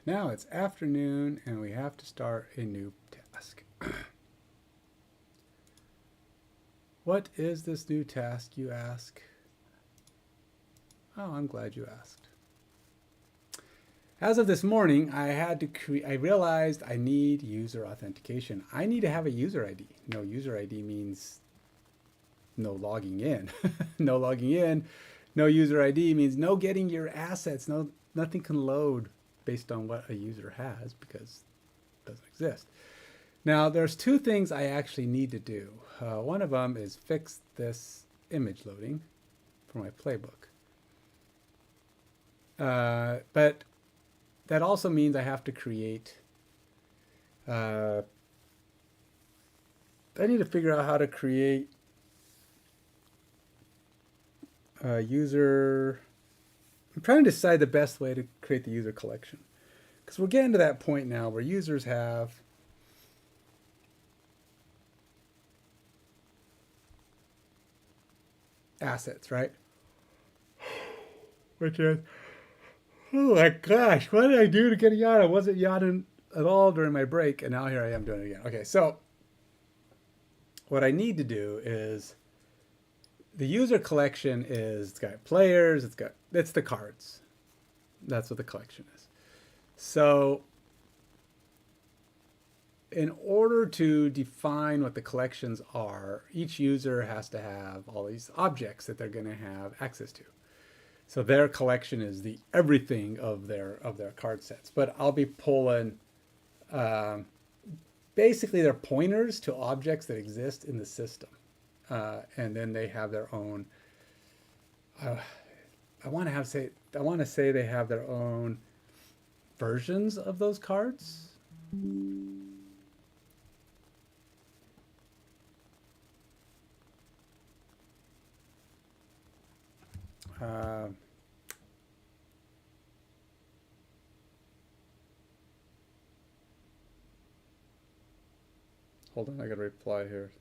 Now it's afternoon and we have to start a new task. What is this new task, you ask? Oh, I'm glad you asked. As of this morning, I realized I need user authentication. I need to have a user ID. No user ID means no logging in. No logging in. No user ID means no getting your assets. Nothing can load based on what a user has because it doesn't exist. Now, there's two things I actually need to do. One of them is fix this image loading for my playbook. But that also means I have to create, I need to figure out how to create a user. I'm trying to decide the best way to create the user collection. Because we're getting to that point now where users have assets, right? Which is, oh my gosh, what did I do to get a yawn? I wasn't yawning at all during my break, and now here I am doing it again. Okay, so what I need to do is the user collection it's got players, it's the cards. That's what the collection is. So in order to define what the collections are, each user has to have all these objects that they're going to have access to. So their collection is the everything of their card sets. But I'll be pulling basically they're pointers to objects that exist in the system, and then they have their own. I want to say they have their own versions of those cards. Hold on, I got to reply here.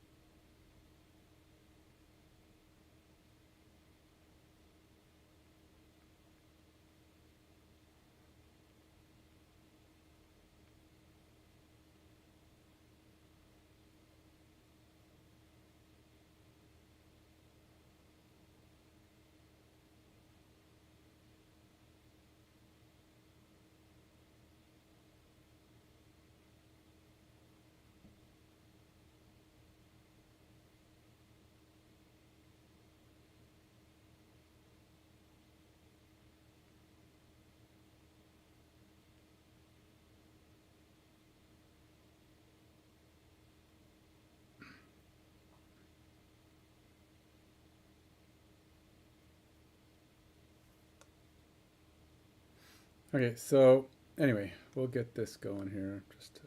Okay, so anyway, we'll get this going here just to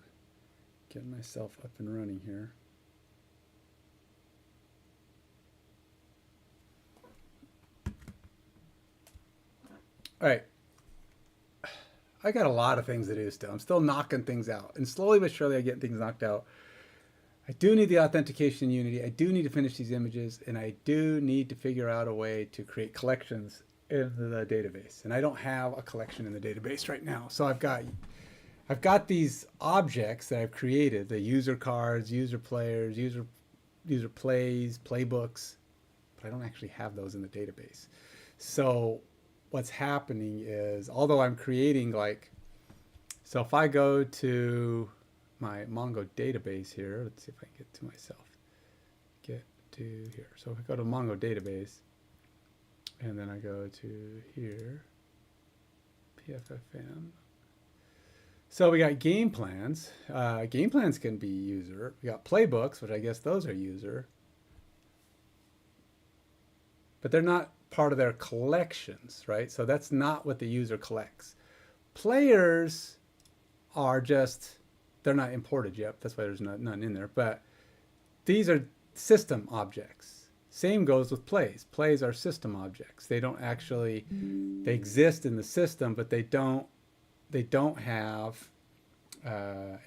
get myself up and running here. All right. I got a lot of things to do still. I'm still knocking things out. And slowly but surely I get things knocked out. I do need the authentication in Unity. I do need to finish these images. And I do need to figure out a way to create collections in the database. And I don't have a collection in the database right now. So I've got these objects that I've created, the user cards, user players, user plays, playbooks, but I don't actually have those in the database. So what's happening is, although I'm creating so if I go to my Mongo database here, let's see if I can get to myself, get to here. So if I go to Mongo database, and then I go to here, FPFM. So we got game plans. Game plans can be user. We got playbooks, which I guess those are user. But they're not part of their collections, right? So that's not what the user collects. Players are just, they're not imported yet. That's why there's none in there. But these are system objects. Same goes with plays. Plays are system objects. They don't actually, they exist in the system, but they don't have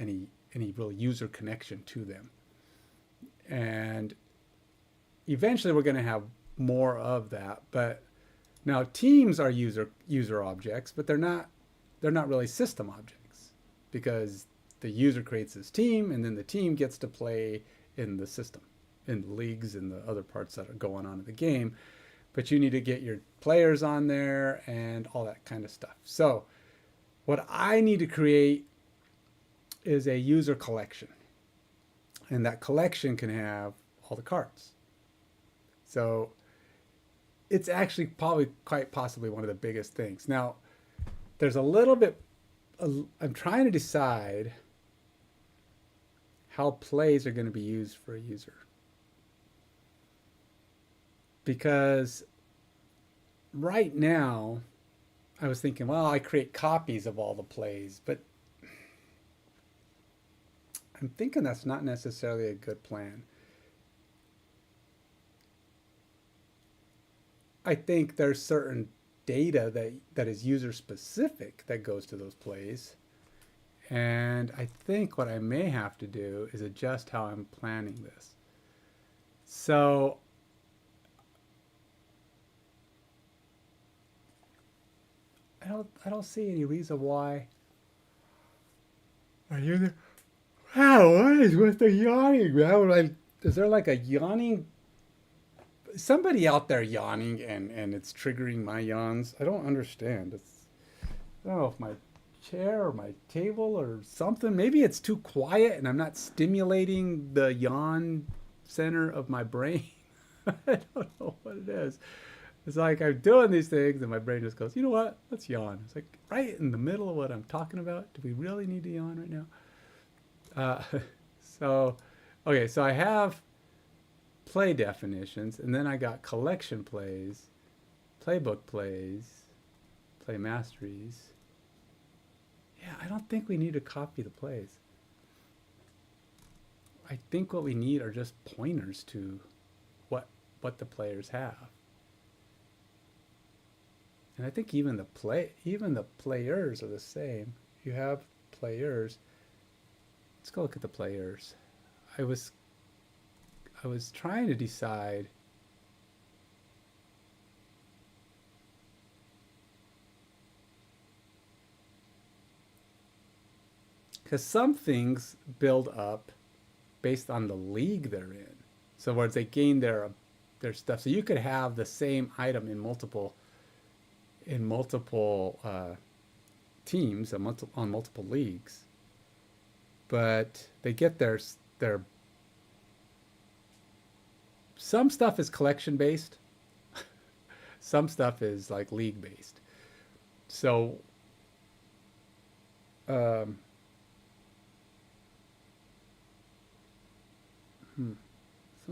any real user connection to them. And eventually we're going to have more of that. But now teams are user objects, but they're they're not really system objects, because the user creates this team, and then the team gets to play in the system, in the leagues and the other parts that are going on in the game. But you need to get your players on there and all that kind of stuff. So what I need to create is a user collection. And that collection can have all the cards. So it's actually probably quite possibly one of the biggest things. Now, there's a little bit, I'm trying to decide how plays are going to be used for a user. Because right now, I was thinking, well, I create copies of all the plays, but I'm thinking that's not necessarily a good plan. I think there's certain data that is user specific that goes to those plays. And I think what I may have to do is adjust how I'm planning this. So I don't see any reason why. Are you there? Wow, what is with the yawning, man? Is there like a yawning? Somebody out there yawning and it's triggering my yawns. I don't understand. I don't know if my chair or my table or something. Maybe it's too quiet and I'm not stimulating the yawn center of my brain. I don't know what it is. It's like I'm doing these things and my brain just goes, you know what? Let's yawn. It's like right in the middle of what I'm talking about. Do we really need to yawn right now? Okay, so I have play definitions, and then I got collection plays, playbook plays, play masteries. Yeah, I don't think we need to copy the plays. I think what we need are just pointers to what the players have. And I think even the players are the same. You have players. Let's go look at the players. I was trying to decide because some things build up based on the league they're in. So whereas they gain their stuff. So you could have the same item in multiple teams on multiple leagues, but they get their some stuff is collection based, some stuff is like league based. So some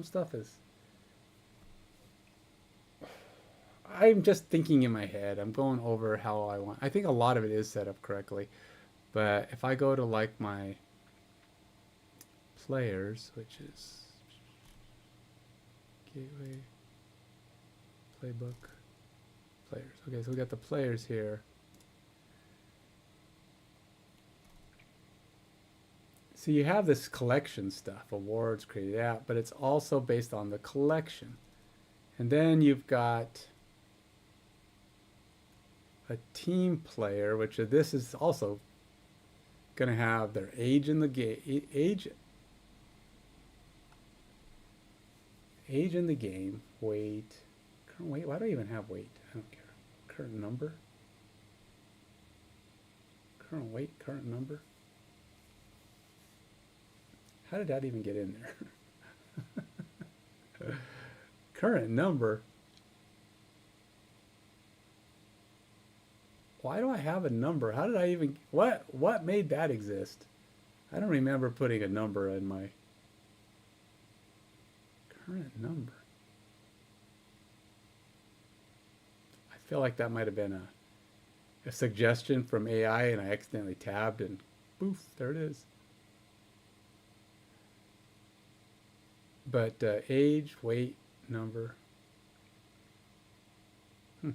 stuff is, I'm just thinking in my head. I'm going over how I want. I think a lot of it is set up correctly. But if I go to like my players, which is gateway, playbook, players. Okay, so we got the players here. So you have this collection stuff, awards, created app, but it's also based on the collection. And then you've got a team player, which this is also going to have their age in the game, age in the game, weight, current weight. Why do I even have weight? I don't care. Current number, current weight, current number. How did that even get in there? Current number. Why do I have a number? How did I even, what made that exist? I don't remember putting a number in my current number. I feel like that might have been a suggestion from AI and I accidentally tabbed and poof, there it is. But age, weight, number. I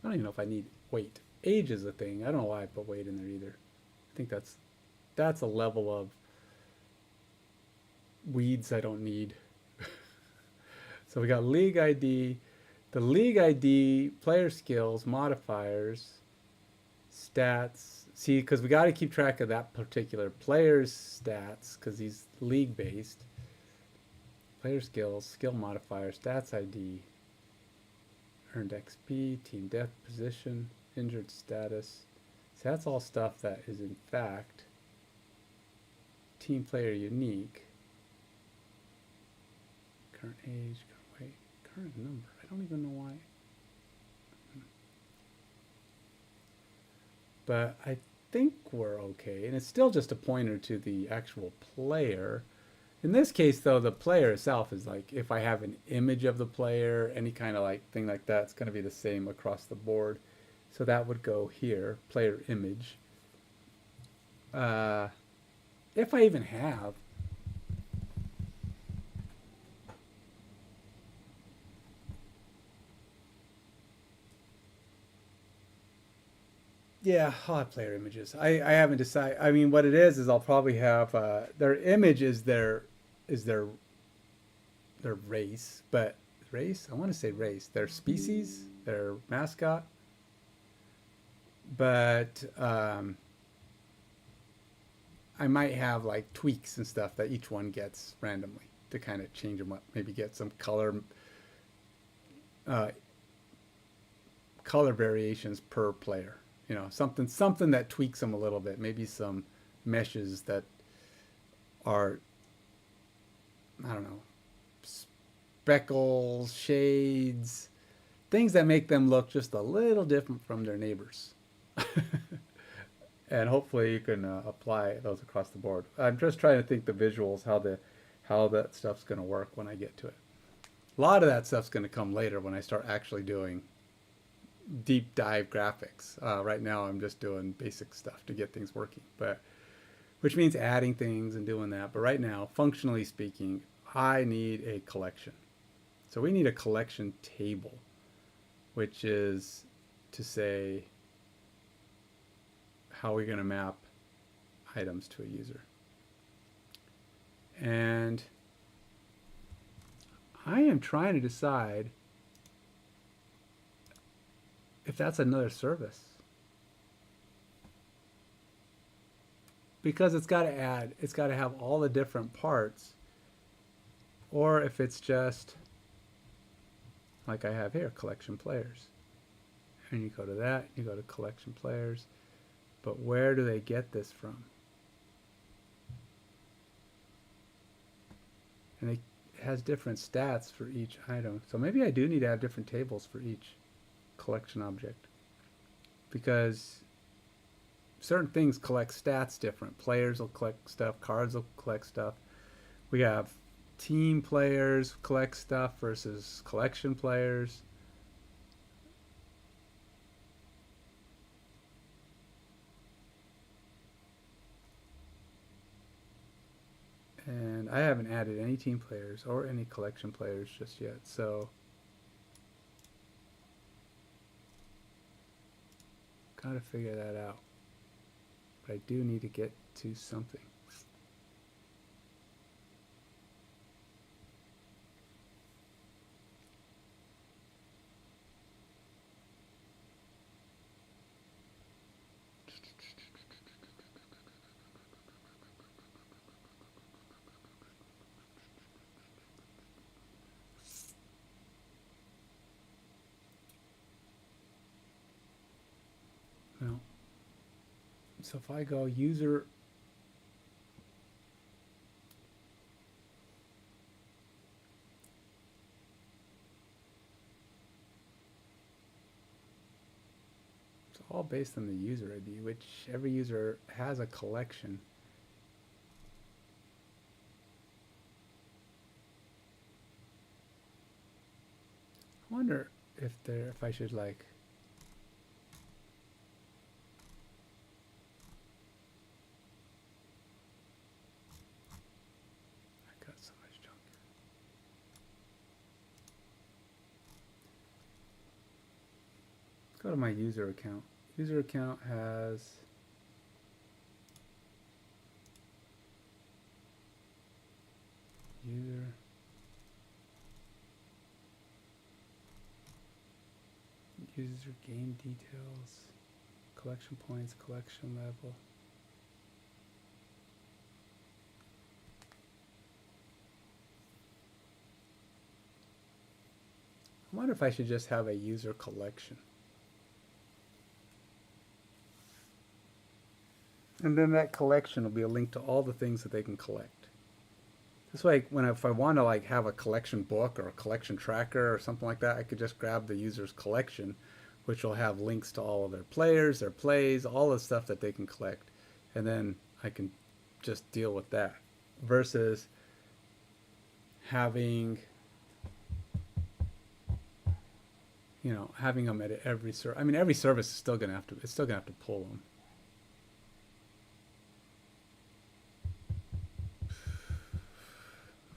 don't even know if I need weight. Age is a thing. I don't know why I put weight in there either. I think that's a level of weeds I don't need. So we got league ID, the league ID, player skills, modifiers, stats. See, because we got to keep track of that particular player's stats because he's league based. Player skills, skill modifier, stats ID, earned XP, team death position, injured status. So that's all stuff that is in fact team player unique. Current age, wait, current number. I don't even know why. But I think we're okay. And it's still just a pointer to the actual player. In this case, though, the player itself is like, if I have an image of the player, any kind of like thing like that, it's going to be the same across the board. So that would go here, player image. If I even have. Yeah, I'll have player images. I haven't decided. I mean, what it is I'll probably have their image is their race, but race. I want to say race. Their species, their mascot. But I might have like tweaks and stuff that each one gets randomly to kind of change them up. Maybe get some color variations per player. You know, something that tweaks them a little bit. Maybe some meshes that are, I don't know, speckles, shades, things that make them look just a little different from their neighbors. And hopefully you can apply those across the board. I'm just trying to think the visuals, how that stuff's going to work when I get to it. A lot of that stuff's going to come later when I start actually doing deep dive graphics. Right now I'm just doing basic stuff to get things working, but which means adding things and doing that. But right now, functionally speaking, I need a collection. So we need a collection table, which is to say how we're going to map items to a user. And I am trying to decide if that's another service. Because it's got to have all the different parts. Or if it's just like I have here, collection players. And you go to that, you go to collection players. But where do they get this from? And it has different stats for each item. So maybe I do need to have different tables for each collection object. Because certain things collect stats different. Players will collect stuff, cards will collect stuff. We have team players collect stuff versus collection players. And I haven't added any team players or any collection players just yet, so gotta figure that out. But I do need to get to something. Well, so if I go user, it's all based on the user ID, which every user has a collection. I wonder if I should like go to my user account. User account has user. User game details, collection points, collection level. I wonder if I should just have a user collection. And then that collection will be a link to all the things that they can collect. This way, if I want to like have a collection book or a collection tracker or something like that, I could just grab the user's collection, which will have links to all of their players, their plays, all the stuff that they can collect. And then I can just deal with that versus having, you know, having them at every service. I mean, every service is still gonna have to, it's still gonna have to pull them.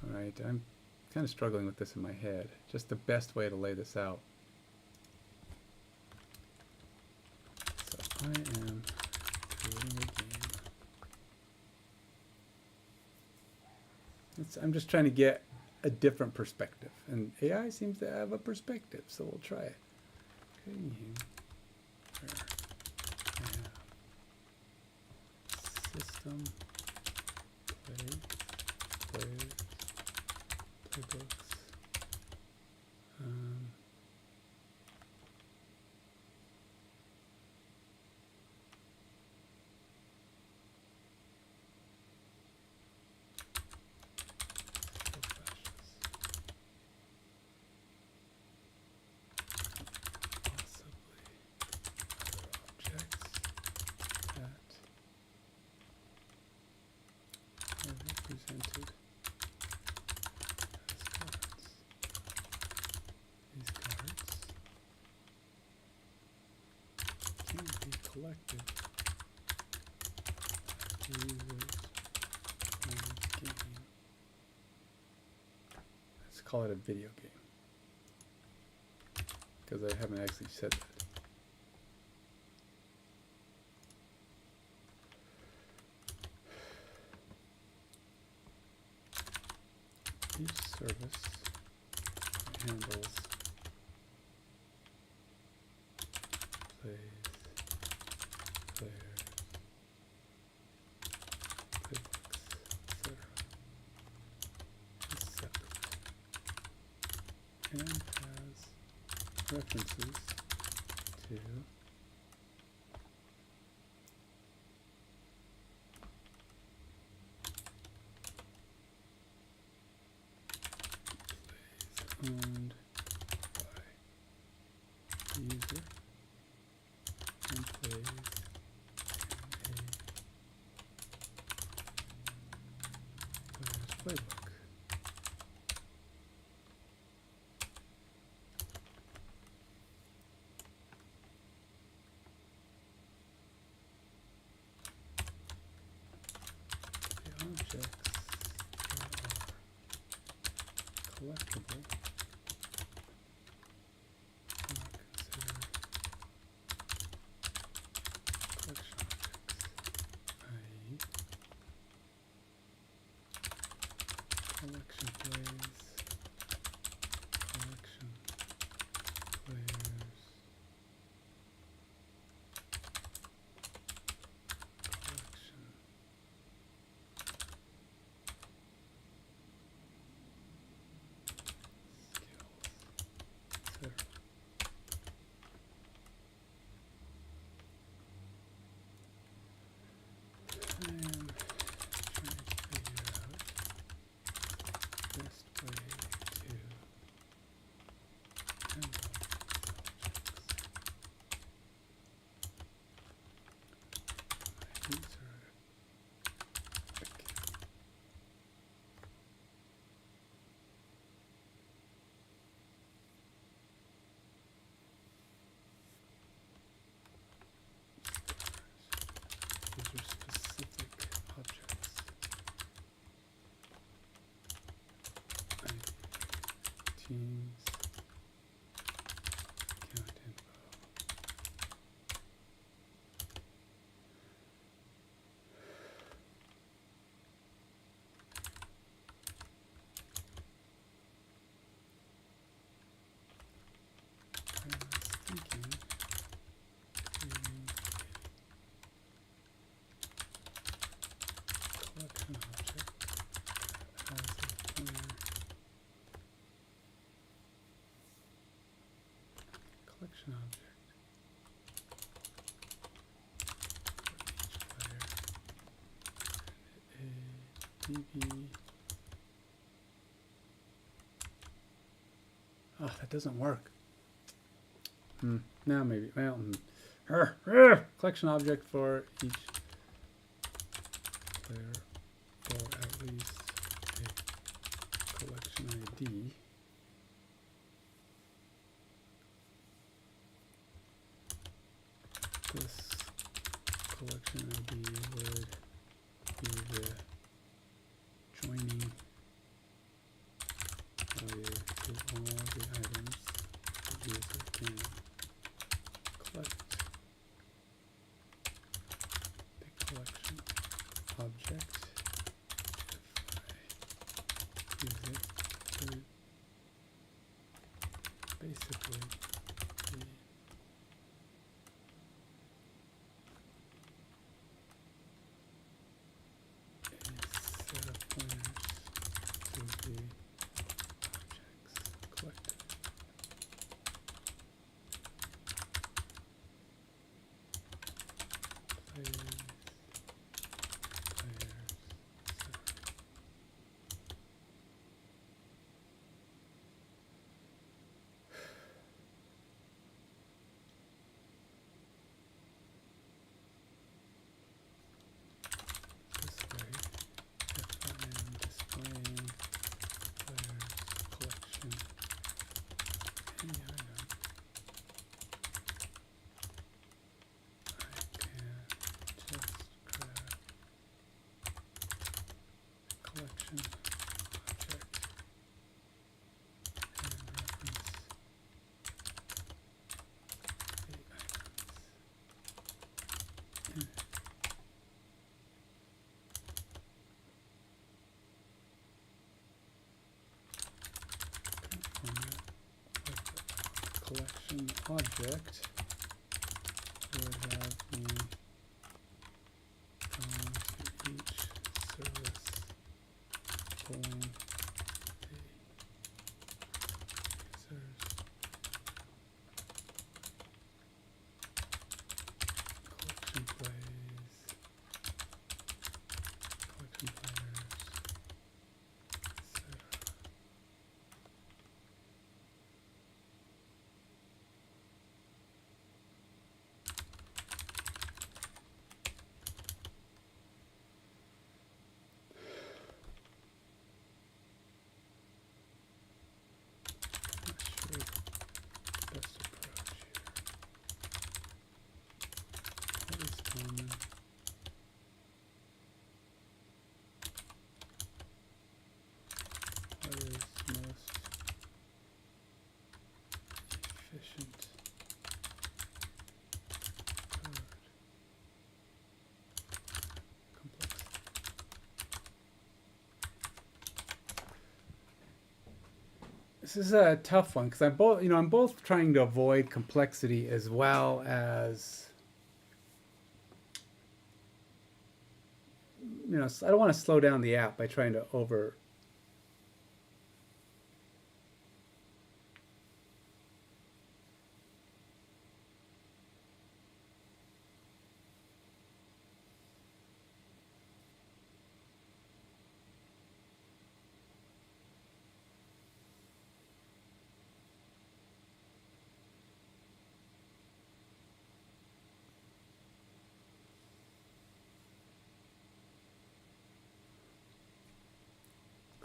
All right, I'm kind of struggling with this in my head. Just the best way to lay this out. So I am creating a game. I'm just trying to get a different perspective, and AI seems to have a perspective, so we'll try it. Creating a game where I have system, play, players, playbooks, represented as cards. These cards can be collected by users in the game. Let's call it a video game, because I haven't actually said that. Each service handles plays, players, playbooks, etc. is separate and has references to owned by the user and plays in a player's playbook. The objects that are collectible collection plays, collection players, collection DB. Oh, that doesn't work. Now maybe. Well, collection object for each player, or at least a collection ID. This collection ID would be the joining value to all the items the user can collect. The collection object, if I use it, would basically be set of pointers to the objects collected. Players, this way, if I am displaying players collection any item, I can just grab the collection object and reference the items in it. Format with the collection object would have me going to each service, pulling the user's collection plays, collection players, etc. Not sure the best approach here. What is common? What is most efficient code? Complexity. This is a tough one because I'm both trying to avoid complexity as well as, I don't want to slow down the app by trying to over.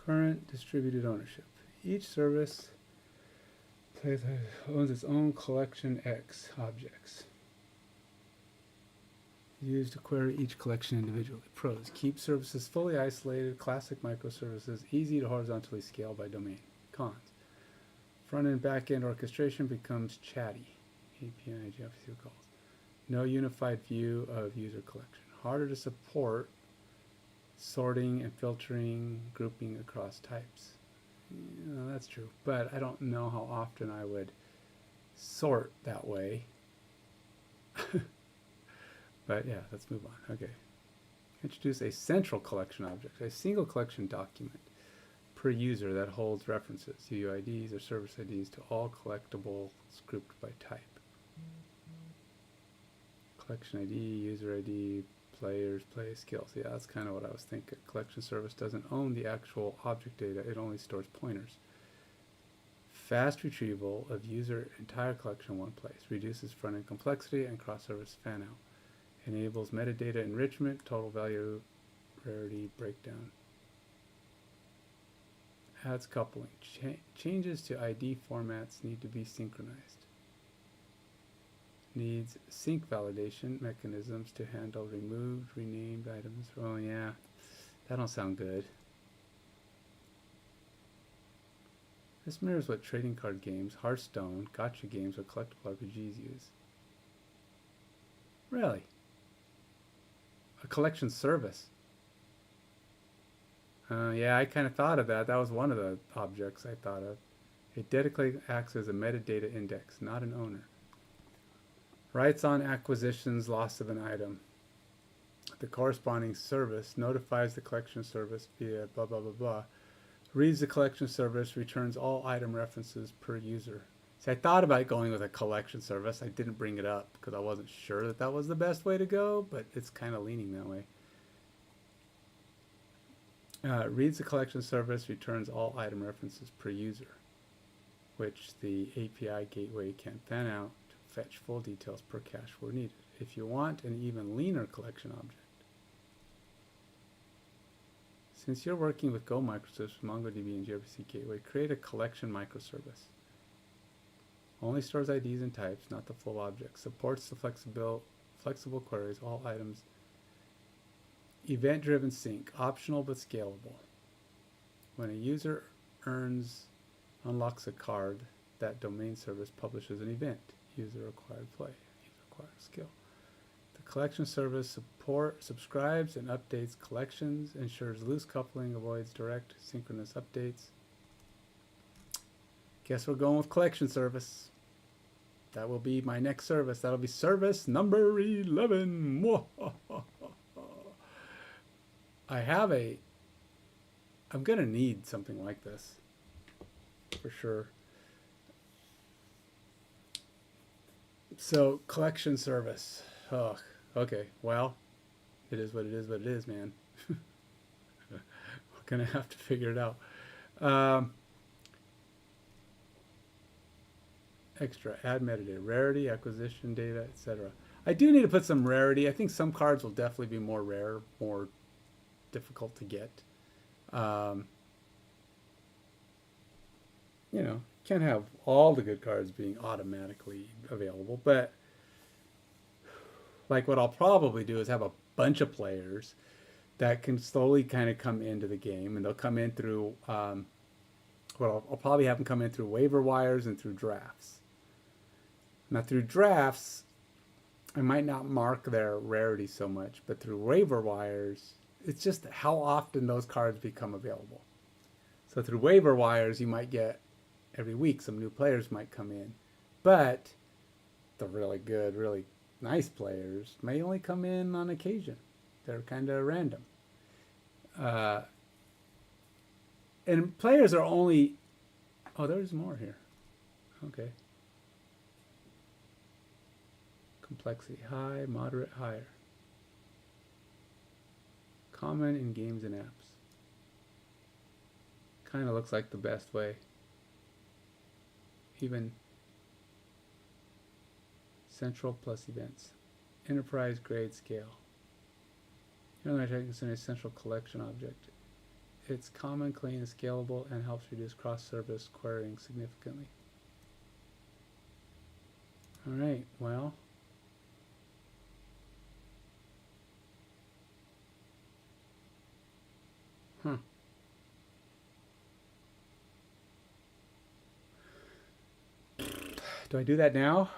Current distributed ownership. Each service owns its own collection X objects used to query each collection individually. Pros: keep services fully isolated, classic microservices, easy to horizontally scale by domain. Cons: front-end, back-end orchestration becomes chatty. API, GFC calls. No unified view of user collection. Harder to support sorting and filtering, grouping across types. That's true, but I don't know how often I would sort that way. But yeah, let's move on. Okay. Introduce a central collection object, a single collection document per user that holds references, UUIDs or service IDs to all collectibles grouped by type. Collection ID, user ID, players play skills. Yeah, that's kind of what I was thinking. Collection service doesn't own the actual object data. It only stores pointers. Fast retrieval of user entire collection in one place. Reduces front-end complexity and cross-service fan-out. Enables metadata enrichment, total value, rarity breakdown. Adds coupling. Changes to ID formats need to be synchronized. Needs sync validation mechanisms to handle removed, renamed items. Oh yeah, that don't sound good. This mirrors what trading card games, Hearthstone, gacha games, or collectible RPGs use. Really? A collection service. Yeah, I kind of thought of that. That was one of the objects I thought of. It dedicatedly acts as a metadata index, not an owner. Writes on acquisitions, loss of an item. The corresponding service notifies the collection service via blah, blah, blah, blah. Reads the collection service, returns all item references per user. See, I thought about going with a collection service. I didn't bring it up because I wasn't sure that that was the best way to go, but it's kind of leaning that way. Reads the collection service, returns all item references per user, which the API gateway can fan out to fetch full details per cache where needed. If you want an even leaner collection object, since you're working with Go Microservices, MongoDB, and gRPC Gateway, create a collection microservice. Only stores IDs and types, not the full object. Supports the flexible queries, all items. Event-driven sync, optional but scalable. When a user unlocks a card, that domain service publishes an event. User required play, user required skill. The collection service subscribes and updates collections, ensures loose coupling, avoids direct synchronous updates. Guess we're going with collection service. That will be my next service. That'll be service number 11. I'm going to need something like this for sure. So collection service. Oh, okay. Well, it is what it is, what it is, man. We're going to have to figure it out. Extra, add metadata, rarity, acquisition data, etc. I do need to put some rarity. I think some cards will definitely be more rare, more difficult to get. You know, can't have all the good cards being automatically available, but like what I'll probably do is have a bunch of players that can slowly kind of come into the game, and they'll come in through, I'll probably have them come in through waiver wires and through drafts. Now through drafts, I might not mark their rarity so much, but through waiver wires, it's just how often those cards become available. So through waiver wires, you might get every week some new players might come in, but the really good, really nice players may only come in on occasion. They're kind of random. And players are only, oh, there's more here. Okay. Complexity, high, moderate, higher. Common in games and apps. Kind of looks like the best way. Even central plus events. Enterprise grade scale. Here I'm taking an essential collection object. It's common, clean, scalable, and helps reduce cross-service querying significantly. All right, well. Do I do that now?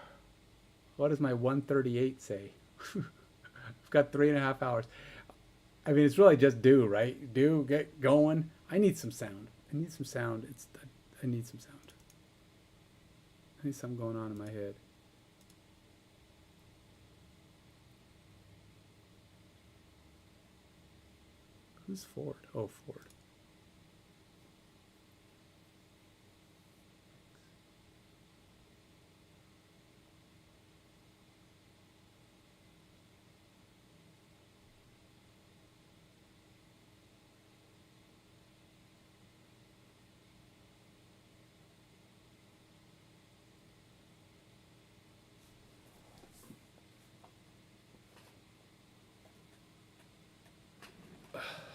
What does my 138 say? I've got 3.5 hours. I mean, it's really just do, right? Do, get going. I need some sound. I need some sound. I need some sound. I need something going on in my head. Who's Ford? Oh, Ford.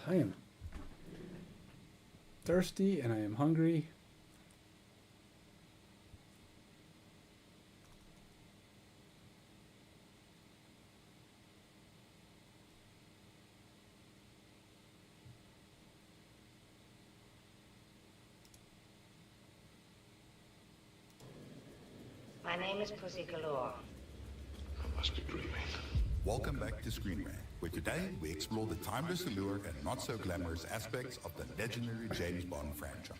I am thirsty and I am hungry. My name is Pussy Galore. I must be dreaming. Welcome back to Screen Rant, where today we explore the timeless allure and not so glamorous aspects of the legendary James Bond franchise.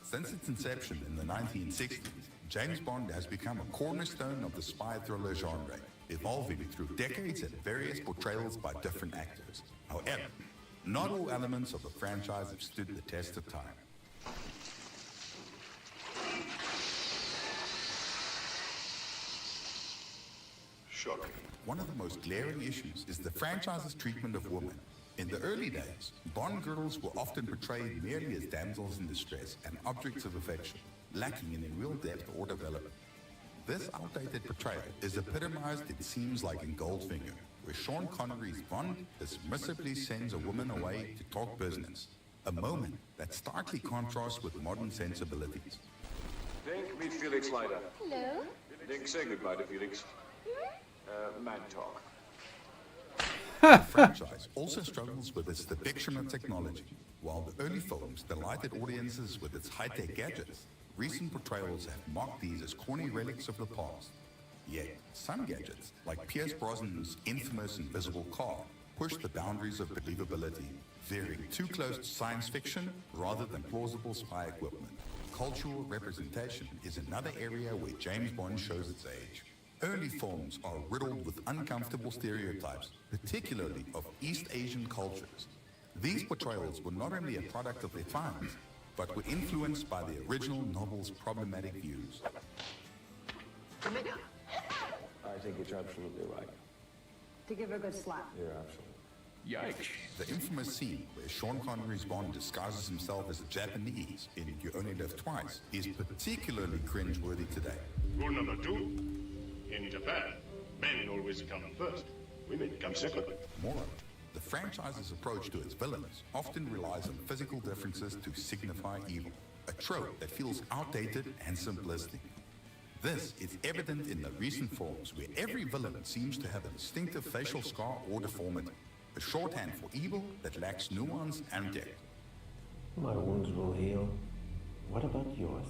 Since its inception in the 1960s, James Bond has become a cornerstone of the spy thriller genre, evolving through decades and various portrayals by different actors. However, not all elements of the franchise have stood the test of time. Shocking. One of the most glaring issues is the franchise's treatment of women. In the early days, Bond girls were often portrayed merely as damsels in distress and objects of affection, lacking in real depth or development. This outdated portrayal is epitomized, it seems like, in Goldfinger, where Sean Connery's Bond dismissively sends a woman away to talk business, a moment that starkly contrasts with modern sensibilities. Dink, meet Felix Leiter. Hello? Dink, say goodbye to Felix. Man talk. The franchise also struggles with its depiction of technology. While the early films delighted audiences with its high-tech gadgets, recent portrayals have mocked these as corny relics of the past. Yet, some gadgets, like Pierce Brosnan's infamous invisible car, push the boundaries of believability, veering too close to science fiction rather than plausible spy equipment. Cultural representation is another area where James Bond shows its age. Early films are riddled with uncomfortable stereotypes, particularly of East Asian cultures. These portrayals were not only a product of their times, but were influenced by the original novel's problematic views. I think it's absolutely right. To give her a good slap. You're absolutely. Yikes. The infamous scene where Sean Connery's Bond disguises himself as a Japanese in You Only Live Twice is particularly cringeworthy today. Rule number 2. In Japan, men always come first. Women come second. Moreover, the franchise's approach to its villains often relies on physical differences to signify evil, a trope that feels outdated and simplistic. This is evident in the recent films where every villain seems to have a distinctive facial scar or deformity, a shorthand for evil that lacks nuance and depth. My wounds will heal. What about yours?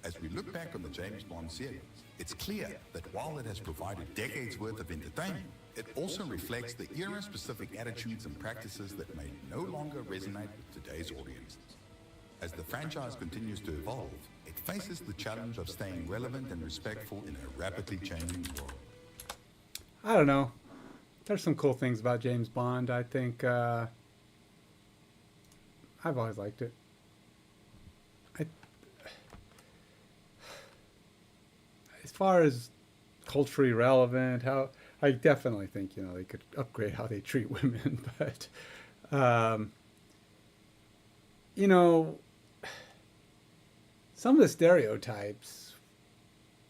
As we look back on the James Bond series, it's clear that while it has provided decades worth of entertainment, it also reflects the era-specific attitudes and practices that may no longer resonate with today's audiences. As the franchise continues to evolve, it faces the challenge of staying relevant and respectful in a rapidly changing world. I don't know. There's some cool things about James Bond. I think I've always liked it. As far as culturally relevant, how I definitely think they could upgrade how they treat women, but some of the stereotypes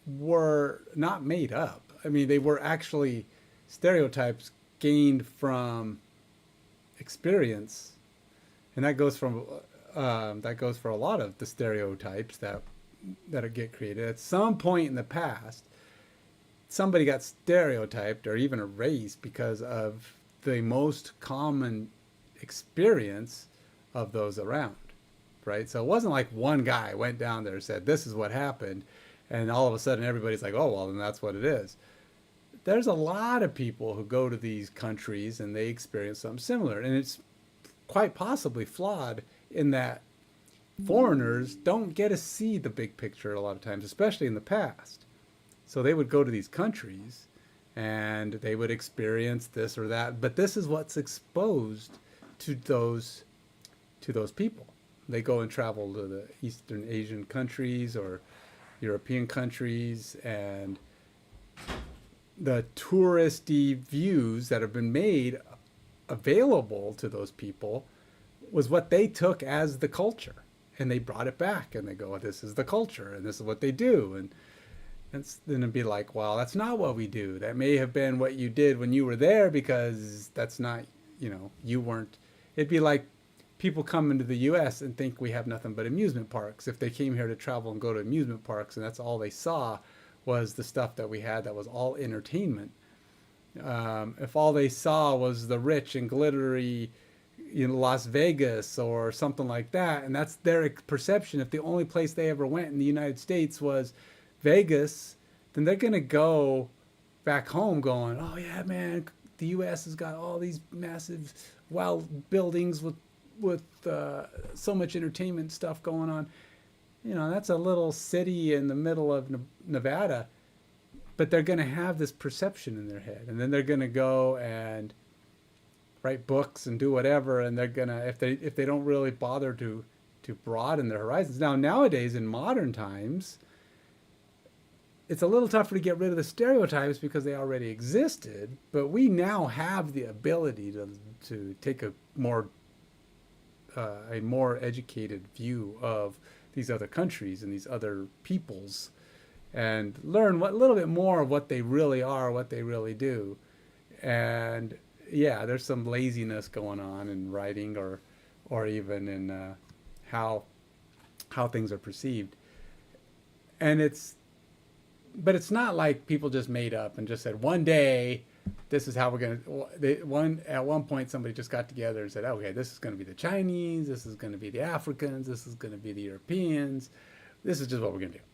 were not made up. I mean, they were actually stereotypes gained from experience, and that goes for a lot of the stereotypes that get created. At some point in the past, somebody got stereotyped or even erased because of the most common experience of those around, right? So it wasn't like one guy went down there and said, this is what happened, and all of a sudden everybody's like, oh, well, then that's what it is. There's a lot of people who go to these countries and they experience something similar, and it's quite possibly flawed in that foreigners don't get to see the big picture a lot of times, especially in the past. So they would go to these countries and they would experience this or that, but this is what's exposed to those people. They go and travel to the Eastern Asian countries or European countries, and the touristy views that have been made available to those people was what they took as the culture. And they brought it back and they go, this is the culture and this is what they do. And then it'd be like, well, that's not what we do. That may have been what you did when you were there, because that's not, you weren't It'd be like people come into the U.S. and think we have nothing but amusement parks. If they came here to travel and go to amusement parks and that's all they saw was the stuff that we had that was all entertainment. If all they saw was the rich and glittery, Las Vegas or something like that, and that's their perception. If the only place they ever went in the United States was Vegas, then they're going to go back home going, oh yeah, man, the U.S. has got all these massive wild buildings with so much entertainment stuff going on. That's a little city in the middle of Nevada, but they're going to have this perception in their head, and then they're going to go and write books and do whatever, and they're going to, if they don't really bother to broaden their horizons. Now, nowadays in modern times, it's a little tougher to get rid of the stereotypes because they already existed, but we now have the ability to take a more educated view of these other countries and these other peoples, and learn a little bit more of what they really are, what they really do. And yeah, there's some laziness going on in writing or even in how things are perceived. But it's not like people just made up and just said one day this is how we're going to. At one point somebody just got together and said, okay, this is going to be the Chinese, this is going to be the Africans, this is going to be the Europeans, this is just what we're going to do.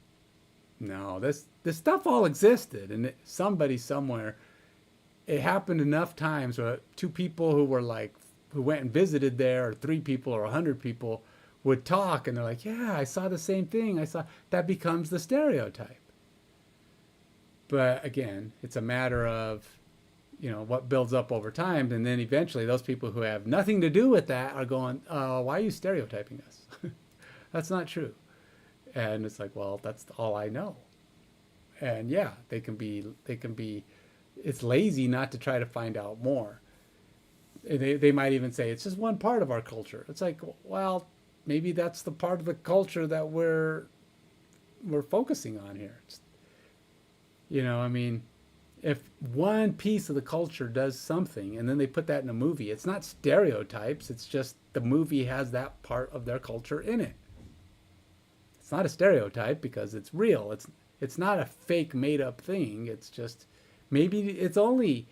No, this stuff all existed, and somebody somewhere, it happened enough times where two people who went and visited there, or 3 people or 100 people would talk, and they're like, yeah, I saw the same thing. That becomes the stereotype. But again, it's a matter of, what builds up over time. And then eventually those people who have nothing to do with that are going, why are you stereotyping us? That's not true. And it's like, well, that's all I know. And yeah, they can be, it's lazy not to try to find out more. They might even say it's just one part of our culture. It's like, well, maybe that's the part of the culture that we're focusing on here. If one piece of the culture does something and then they put that in a movie, it's not stereotypes. It's just the movie has that part of their culture in it. It's not a stereotype because it's real. It's not a fake made up thing. It's just, maybe it's only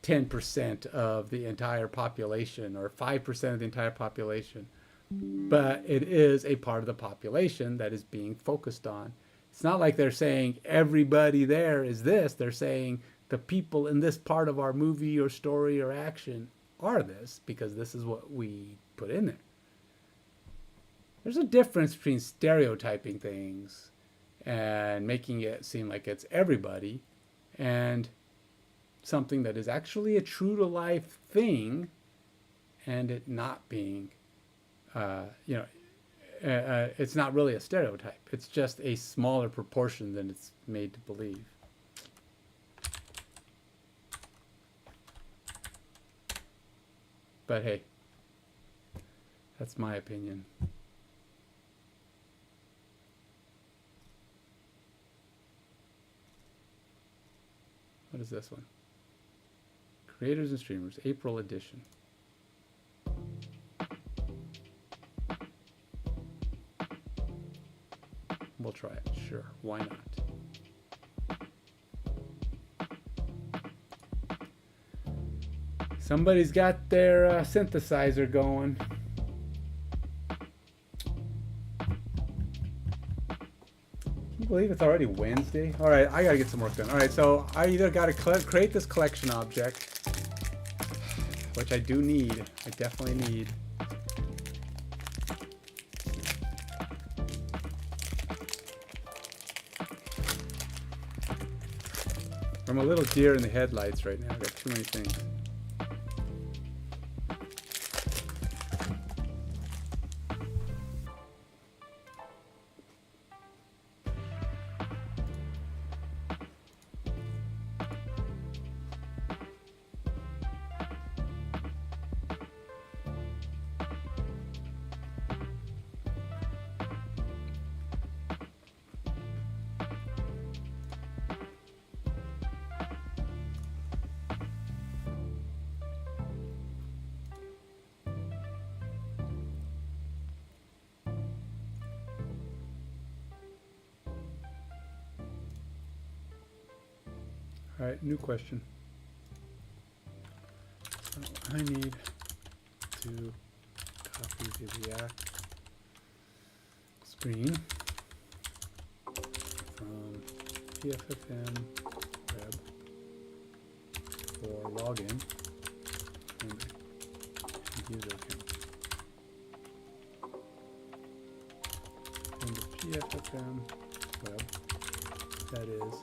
10% of the entire population or 5% of the entire population, but it is a part of the population that is being focused on. It's not like they're saying everybody there is this. They're saying the people in this part of our movie or story or action are this because this is what we put in there. There's a difference between stereotyping things and making it seem like it's everybody and something that is actually a true to life thing and it not being, it's not really a stereotype. It's just a smaller proportion than it's made to believe. But hey, that's my opinion. What is this one? Creators and Streamers, April edition. We'll try it. Sure. Why not? Somebody's got their synthesizer going. Can you believe it's already Wednesday? All right, I gotta get some work done. All right, so I either gotta create this collection object, which I do need. I definitely need. I'm a little deer in the headlights right now. I've got too many things. All right, new question. So I need to copy the React screen from FPFM web for login and user account. In the FPFM web, that is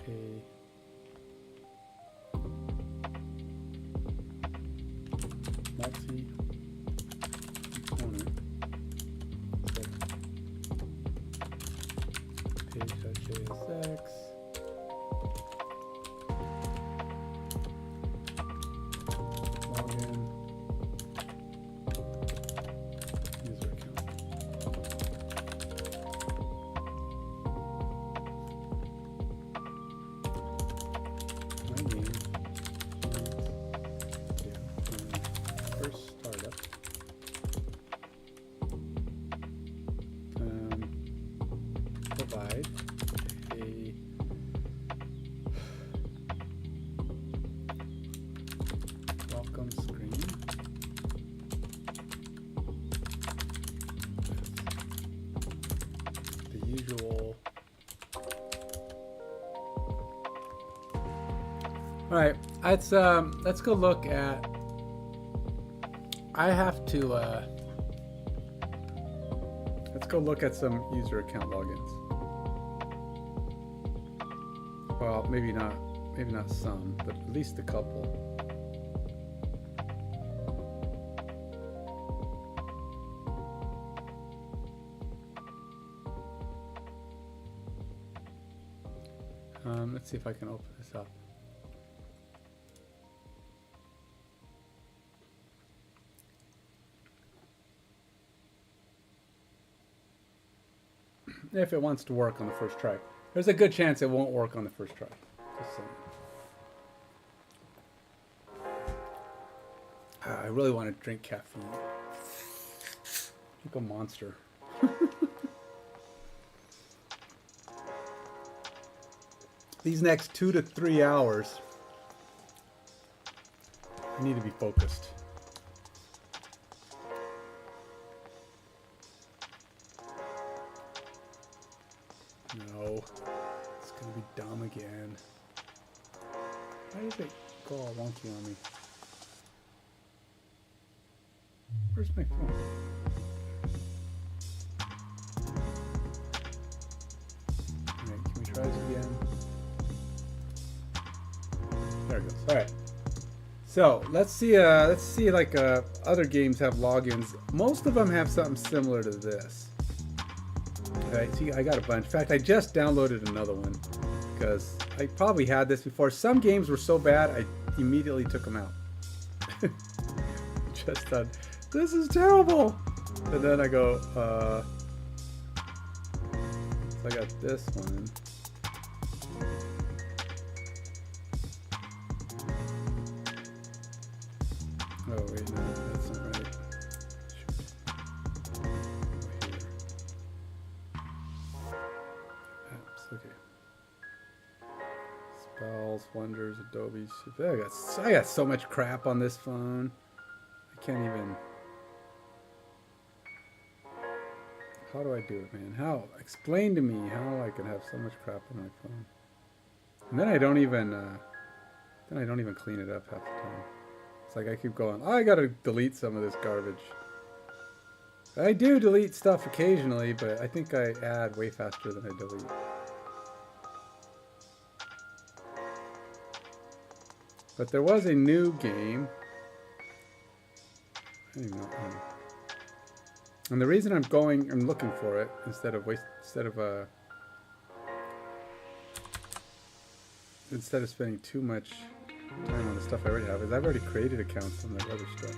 a multi-component page.jsx login user account. My name first startup. Provide a welcome screen with the usual. All right, let's go look at. I have to let's go look at some user account logins. Well, maybe not some, but at least a couple. Let's see if I can open this up. If it wants to work on the first try. There's a good chance it won't work on the first try. Just saying. I really want to drink caffeine. Like a monster. These next 2 to 3 hours, I need to be focused. No, it's gonna be dumb again. Why does it go all wonky on me? Where's my phone? Alright, can we try this again? There it goes. Alright. So let's see like other games have logins. Most of them have something similar to this. Okay, see, I got a bunch. In fact, I just downloaded another one because I probably had this before. Some games were so bad, I immediately took them out. Just thought, this is terrible. And then I go, so I got this one. Oh, wait, no, that's not right. Okay. Spells, wonders, Adobe. I got so much crap on this phone. I can't even. How do I do it, man? How? Explain to me how I can have so much crap on my phone. And then I don't even clean it up half the time. It's like I keep going, oh, I gotta delete some of this garbage. I do delete stuff occasionally, but I think I add way faster than I delete. But there was a new game. I don't even know. And the reason I'm looking for it instead of spending too much time on the stuff I already have is I've already created accounts on that other stuff.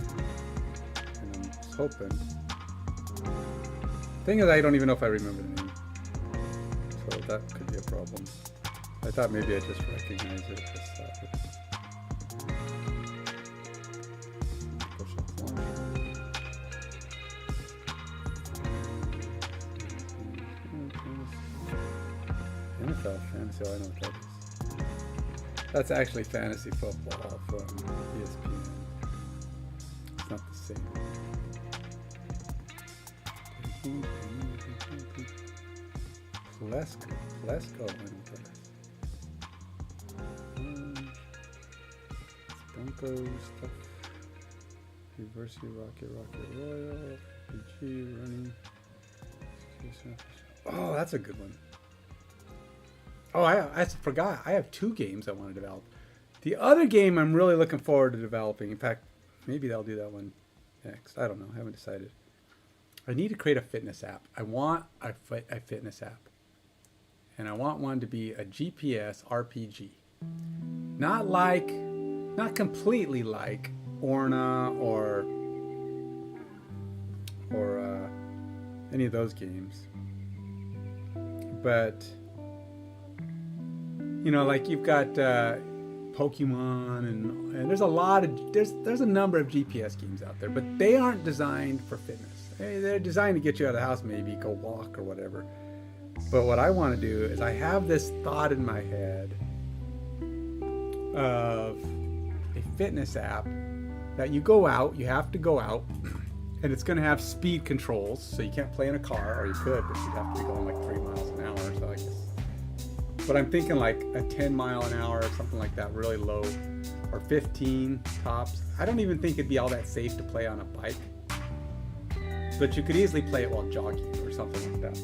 And I'm just hoping. Thing is, I don't even know if I remember the name. So that could be a problem. I thought maybe I just recognized it. NFL Fantasy, oh, I know what that is. That's actually fantasy football from ESPN. It's not the same. Let's go. Broncos stuff. University Rocket Royal. PG running. Oh, that's a good one. Oh, I forgot. I have 2 games I want to develop. The other game I'm really looking forward to developing. In fact, maybe I'll do that one next. I don't know. I haven't decided. I need to create a fitness app. I want a fitness app. And I want one to be a GPS RPG. Not completely like Orna or any of those games. But, you know, like you've got Pokemon and there's a lot of, there's a number of GPS games out there, but they aren't designed for fitness. They're designed to get you out of the house, maybe go walk or whatever. But what I want to do is I have this thought in my head of a fitness app that you have to go out, and it's going to have speed controls, so you can't play in a car, or you could, but you'd have to be going like 3 miles an hour, so I guess. But I'm thinking like a 10 mile an hour or something like that, really low, or 15 tops. I don't even think it'd be all that safe to play on a bike, but you could easily play it while jogging or something like that.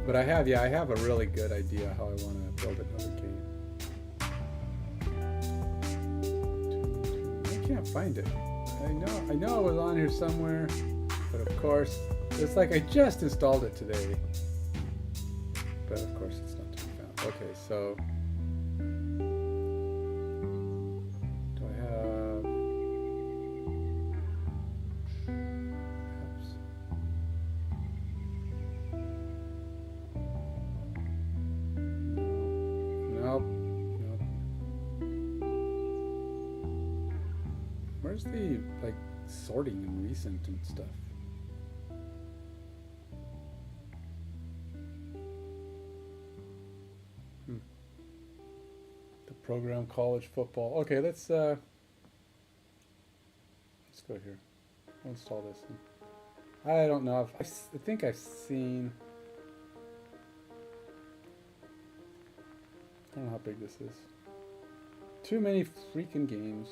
But I have a really good idea how I want to build another game. I can't find it. I know it was on here somewhere, but of course, it's like I just installed it today. But of course, it's not to be found. Okay, so do I have apps? Nope. Where's the like sorting and recent and stuff? The program college football. Okay, let's go here. I'll install this one. I don't know if I think I've seen. I don't know how big this is. Too many freaking games.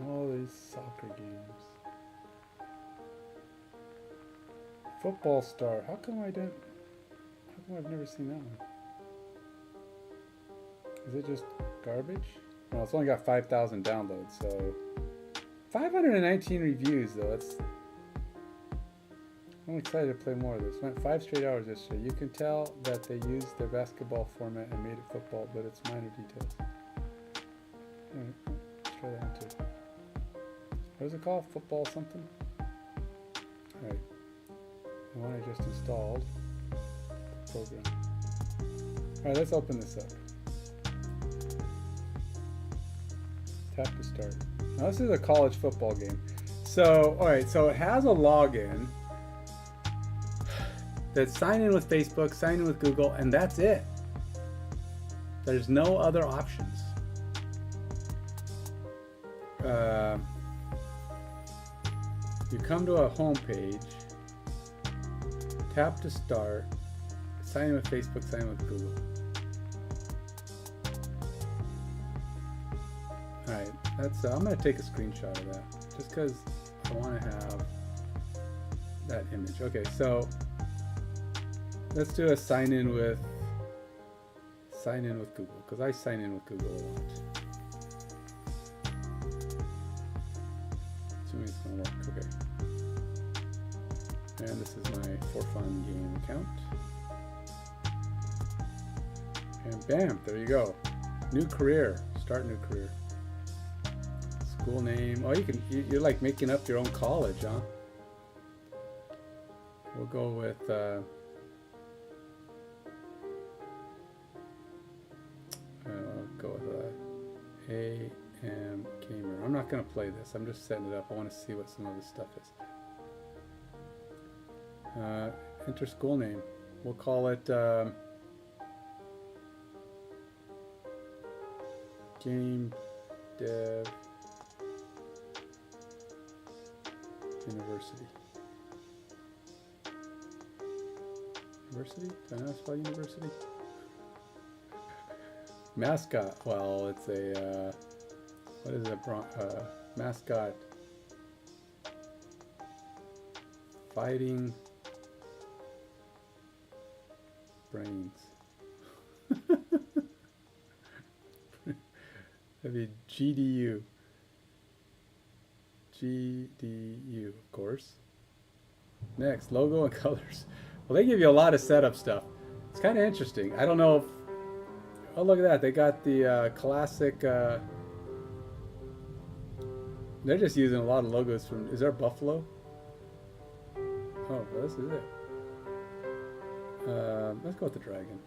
All these soccer games. Football Star. How come I've never seen that one? Is it just garbage? Well, it's only got 5,000 downloads, so 519 reviews though. I'm excited to play more of this. Went 5 straight hours yesterday. You can tell that they used their basketball format and made it football, but it's minor details. Alright, let's try that one too. What is it called? Football something? Alright. The one I just installed. Program. Alright, let's open this up. Tap to start. Now this is a college football game. So, alright, so it has a login that's sign in with Facebook, sign in with Google, and that's it. There's no other options. You come to a home page, tap to start, sign in with Facebook, sign in with Google. Alright, that's I'm going to take a screenshot of that just because I want to have that image. Okay, so let's do a sign in with Google because I sign in with Google a lot. Assuming it's going to work. Okay. And this is my For Fun Game account. And bam, there you go. New career. Start new career. School name. Oh, you're like making up your own college, huh? We'll go with I'll go with AM Gamer. I'm not gonna play this. I'm just setting it up. I want to see what some of this stuff is. Enter school name. We'll call it Game Dev University. University? Do I know how to spell university? Mascot. Well, it's a what is it? Mascot. Fighting brains. That'd be GDU. GDU, of course. Next, logo and colors. Well, they give you a lot of setup stuff. It's kind of interesting. I don't know if... Oh, look at that. They got the classic... They're just using a lot of logos from... Is there a buffalo? Oh, well, this is it. Let's go with the dragon.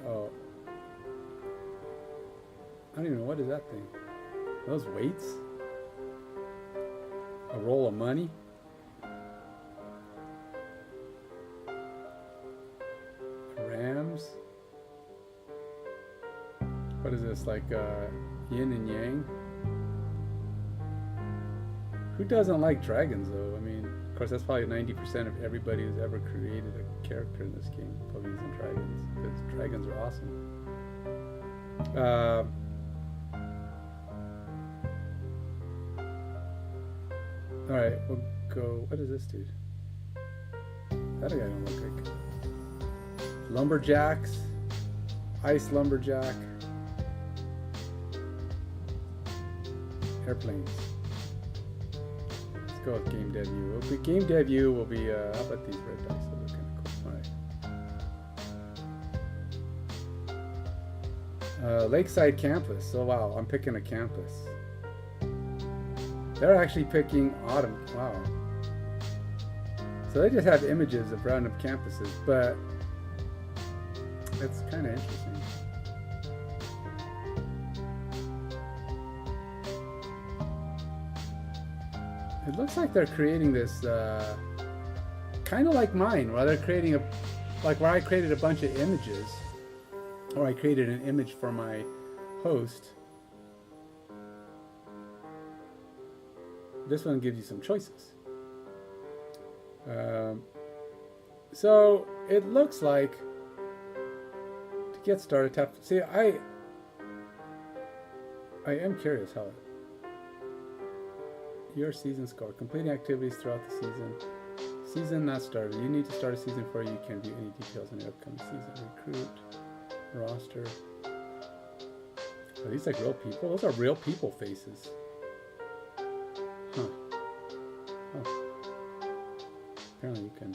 Oh. I don't even know. What is that thing? Are those weights? A roll of money? Rams? What is this, like yin and yang? Who doesn't like dragons, though? I mean, of course, that's probably 90% of everybody who's ever created a character in this game, probably using dragons, because dragons are awesome. Alright, we'll go... What is this dude? That guy don't look like... Lumberjacks. Ice lumberjack. Airplanes. Let's go with Game Dev U. Game Dev U will be... how about these red dice? Those are kind of cool. Alright. Lakeside campus. Oh wow, I'm picking a campus. They're actually picking autumn. Wow. So they just have images of random campuses, but it's kind of interesting. It looks like they're creating this kind of like mine, where they're creating where I created a bunch of images, or I created an image for my host. This one gives you some choices. So it looks like to get started, tap. See, I am curious how your season score, completing activities throughout the season. Season not started. You need to start a season before you can view any details on the upcoming season. Recruit, roster. Are these like real people? Those are real people faces. Huh. Oh. Apparently you can.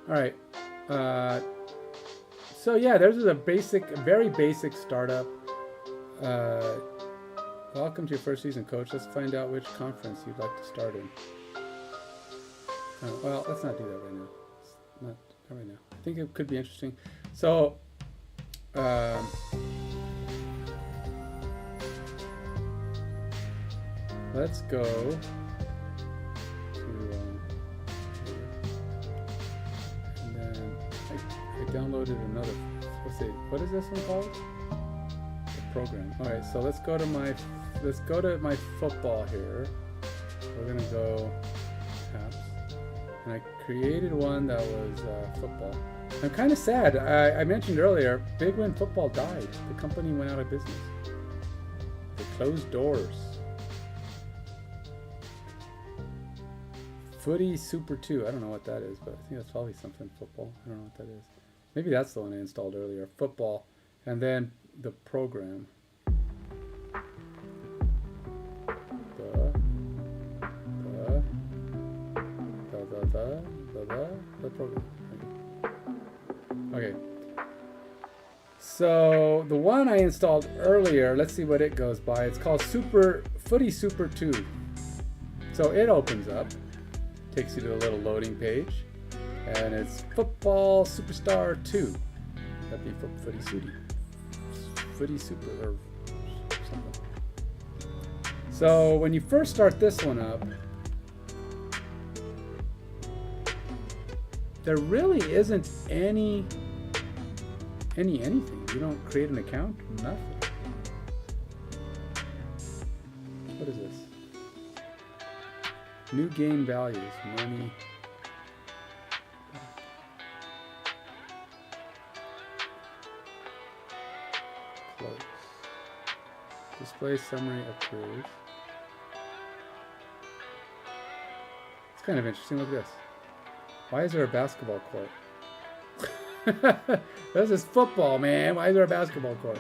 Alright. So yeah, there's a very basic startup. Welcome to your first season, coach. Let's find out which conference you'd like to start in. Well, let's not do that right now. Not right now. I think it could be interesting. So, let's go to, and then I downloaded another, let's see, what is this one called? The program. All right, so let's go to my football here. We're gonna go apps, and I created one that was football. I'm kind of sad. I mentioned earlier, Big Win Football died. The company went out of business. They closed doors. Footy Super 2. I don't know what that is, but I think that's probably something football. I don't know what that is. Maybe that's the one I installed earlier. Football. And then the program. The program. Okay. So the one I installed earlier, let's see what it goes by. It's called Footy Super 2. So it opens up, takes you to a little loading page, and it's Football Superstar 2. That'd be Footy Super or something. So when you first start this one up, there really isn't anything. You don't create an account, nothing. What is this? New game values, money. Close. Display summary approved. It's kind of interesting. Look at this. Why is there a basketball court? This is football, man. Why is there a basketball court?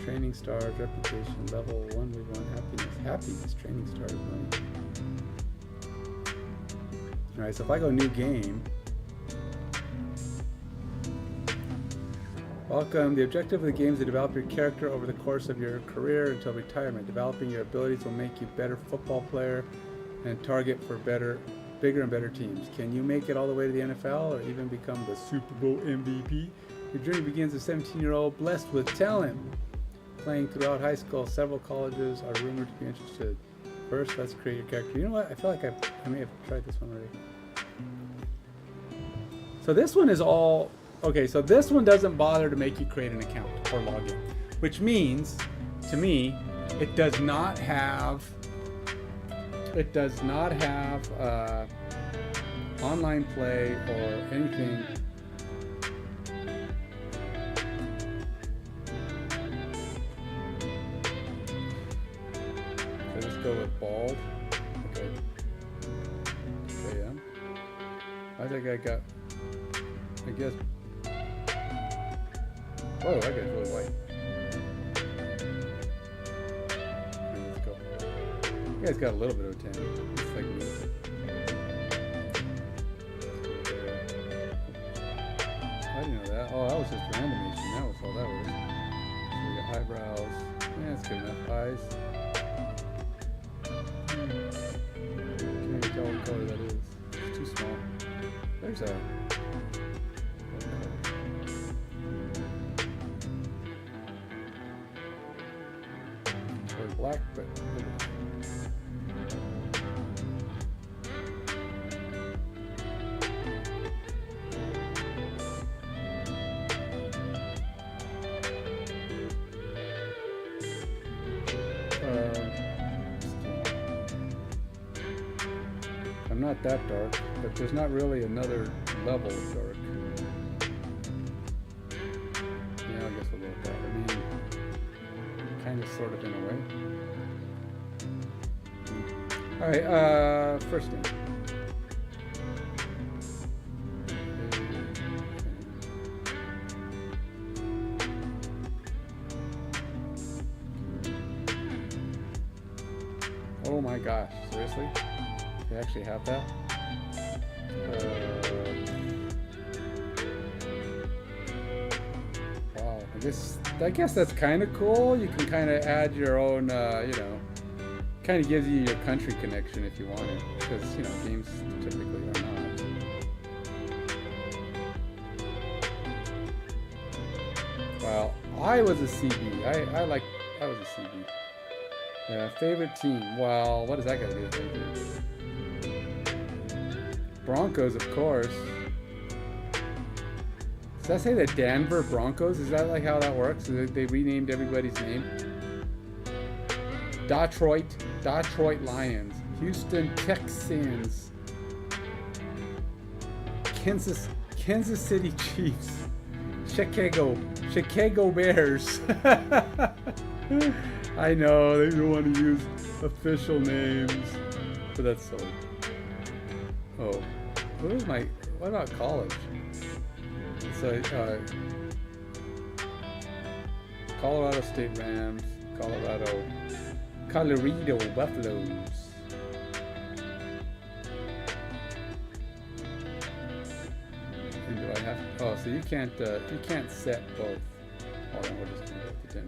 Training stars, reputation, level 1v1, happiness. Happiness, training stars, money. Alright, so if I go new game. Welcome. The objective of the game is to develop your character over the course of your career until retirement. Developing your abilities will make you a better football player and target for bigger and better teams. Can you make it all the way to the NFL or even become the Super Bowl MVP? Your journey begins as a 17-year-old blessed with talent. Playing throughout high school, several colleges are rumored to be interested. First, let's create your character. You know what? I feel like I may have tried this one already. So this one is all... Okay, so this one doesn't bother to make you create an account or log in. Which means, to me, it does not have online play or anything. So let's go with bald. Okay. KM. Why that guy got? I guess. Whoa, that guy's really white. Okay, let's go. You guys got a little bit of a tan. It's like me. I didn't know that. Oh, that was just randomization. That was all that was. So we got eyebrows. Yeah, that's good enough. Eyes. Can't even tell what color that is. It's too small. There's a... black, but I'm not that dark, but there's not really another level of dark. Yeah, I guess a little bit. I mean, kind of, sort of, in a way. All right, first name. Oh my gosh, seriously? They actually have that? Wow, I guess that's kind of cool. You can kind of add your own, you know, kind of gives you your country connection if you want it, because, you know, games typically are not. Well, I was a CB. I was a CB. Favorite team. Well, what does that got to do with anything? Broncos, of course. Does that say the Denver Broncos? Is that like how that works? They renamed everybody's name? Detroit Lions, Houston Texans, Kansas City Chiefs, Chicago Bears. I know they don't want to use official names, but that's silly. Oh, what about college? So, Colorado State Rams, Colorado Buffaloes. Oh, so you can't set both. Hold on, we're just gonna go with the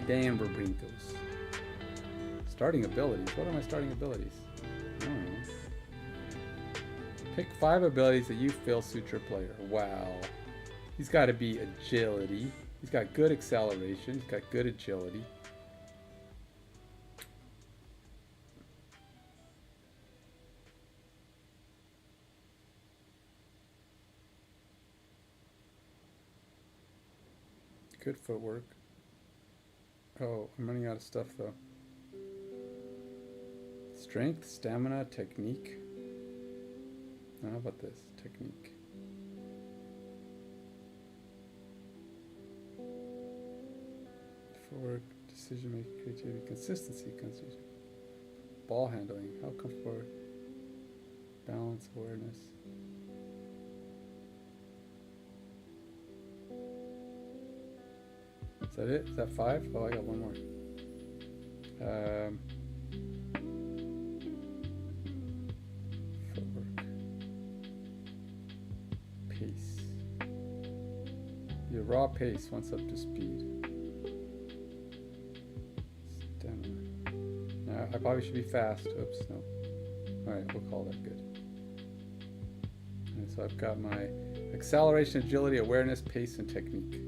Denver Brincos. Starting abilities. What are my starting abilities? I don't know. Pick 5 abilities that you feel suit your player. Wow. He's got to be agility. He's got good acceleration. He's got good agility. Good footwork. Oh, I'm running out of stuff though. Strength, stamina, technique. Now, how about this? Technique. Footwork, decision making, creativity, consistency, ball handling. How comfortable? Balance, awareness. Is that it? Is that 5? Oh, I got one more. Footwork. Pace. Your raw pace once up to speed. Stamina. Now, I probably should be fast. Oops, no. Alright, we'll call that good. And so I've got my acceleration, agility, awareness, pace, and technique.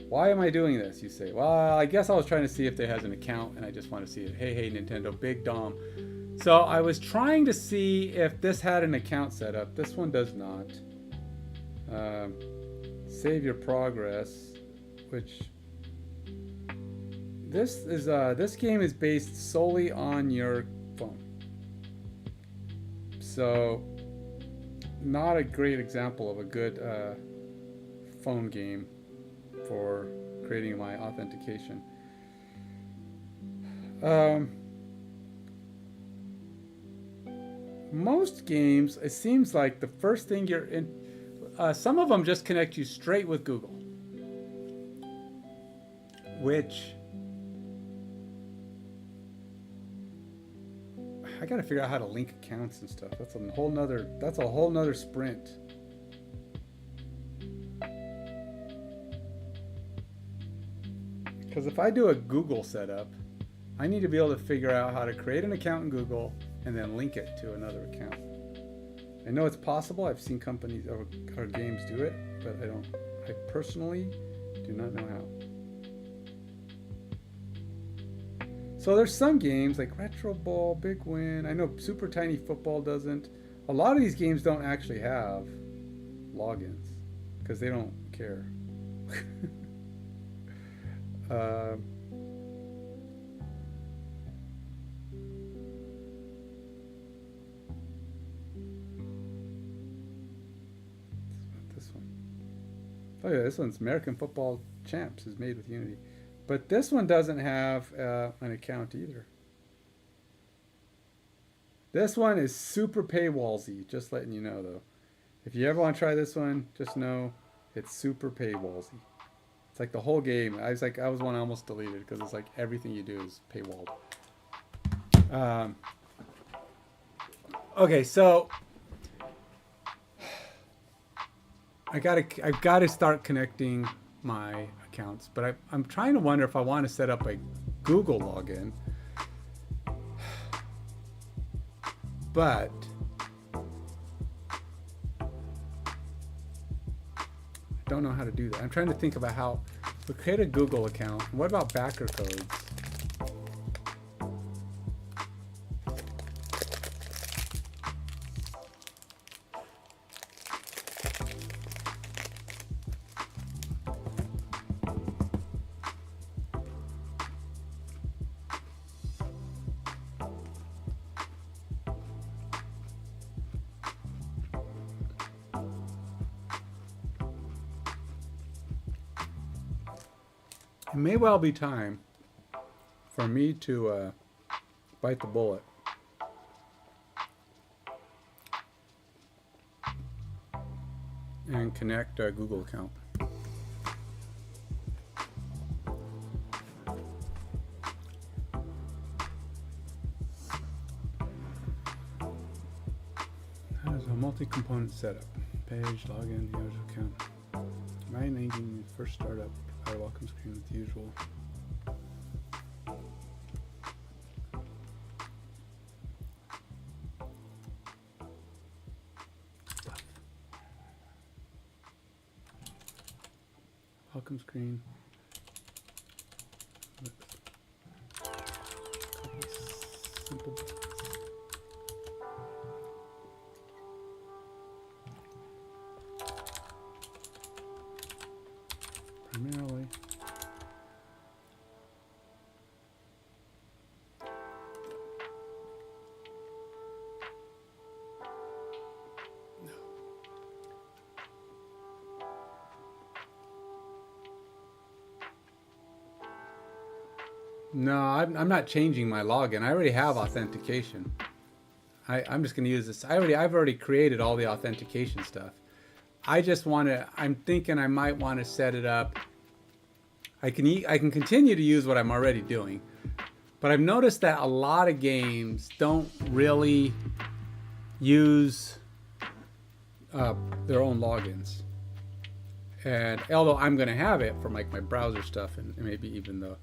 Why am I doing this, you say? Well, I guess I was trying to see if they has an account and I just want to see it. Hey, Nintendo, Big Dom. So I was trying to see if this had an account set up. This one does not. Save your progress, which this game is based solely on your phone. So not a great example of a good phone game for creating my authentication. Most games, it seems like the first thing you're in, some of them just connect you straight with Google, which I gotta figure out how to link accounts and stuff. That's a whole nother sprint. Because if I do a Google setup, I need to be able to figure out how to create an account in Google and then link it to another account. I know it's possible. I've seen companies or games do it, but I personally do not know how. So there's some games like Retro Ball, Big Win. I know Super Tiny Football doesn't. A lot of these games don't actually have logins because they don't care. This one. Oh yeah, this one's American Football Champs is made with Unity, but this one doesn't have an account either. This one is super paywallsy. Just letting you know though. If you ever want to try this one, just know it's super paywallsy. It's like the whole game. I was one I almost deleted because it's like everything you do is paywalled. Okay, so I've got to start connecting my accounts, but I'm trying to wonder if I want to set up a Google login. But I don't know how to do that. I'm trying to think about how to create a Google account. What about backer codes? It may well be time for me to bite the bullet and connect a Google account. That is multi-component setup. Page, login, user account. My name first startup. Provide a welcome screen with the usual. Stuff. Welcome screen. Simple. Primarily. No, I'm not changing my login. I already have authentication. I'm just going to use this. I've already created all the authentication stuff. I just want to. I'm thinking I might want to set it up. I can continue to use what I'm already doing, but I've noticed that a lot of games don't really use their own logins. And although I'm going to have it for like my browser stuff and maybe even the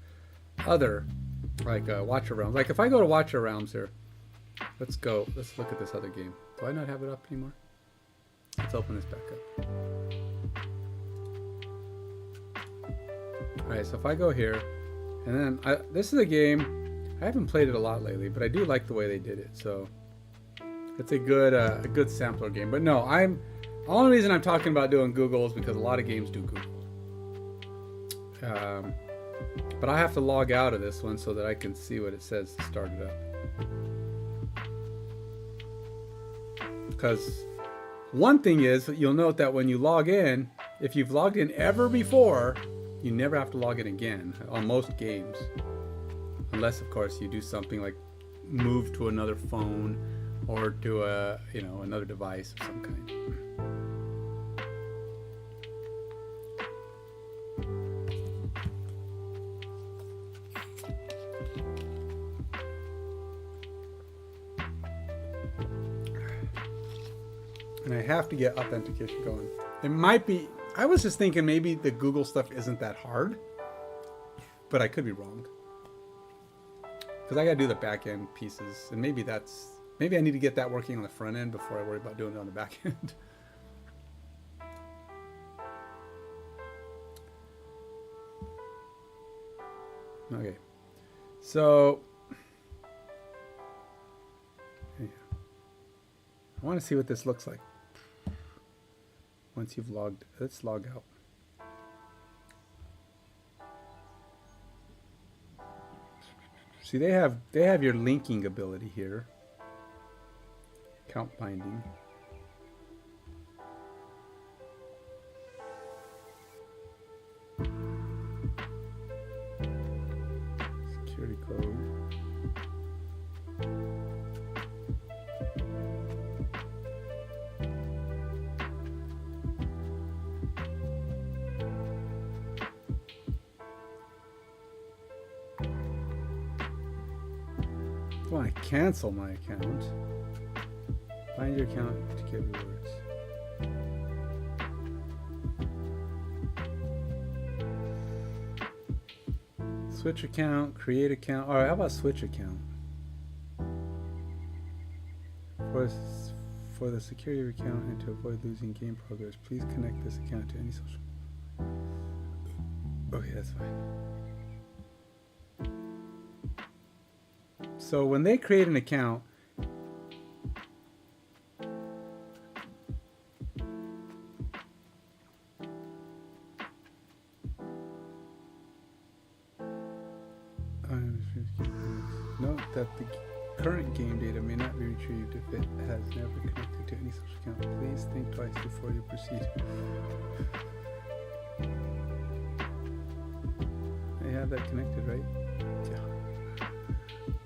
other like Watcher Realms. Like if I go to Watcher Realms here, let's look at this other game. Do I not have it up anymore? Let's open this back up. Alright, so if I go here, and then this is a game, I haven't played it a lot lately, but I do like the way they did it, so it's a good sampler game. But no, the only reason I'm talking about doing Google is because a lot of games do Google. But I have to log out of this one so that I can see what it says to start it up. Because one thing is, you'll note that when you log in, if you've logged in ever before, you never have to log in again on most games. Unless, of course, you do something like move to another phone or to another device of some kind. And I have to get authentication going. It might be, I was just thinking maybe the Google stuff isn't that hard, but I could be wrong. Because I got to do the back end pieces, and maybe I need to get that working on the front end before I worry about doing it on the back end. Okay, so I want to see what this looks like. Once you've logged, let's log out. See, they have your linking ability here. Account binding. Security code. I want to cancel my account. Find your account to get rewards. Switch account, create account. All right, how about switch account? For the security of your account and to avoid losing game progress, please connect this account to any social. Okay, that's fine. So when they create an account, note that the current game data may not be retrieved if it has never connected to any social account. Please think twice before you proceed. They have that connected, right? Yeah.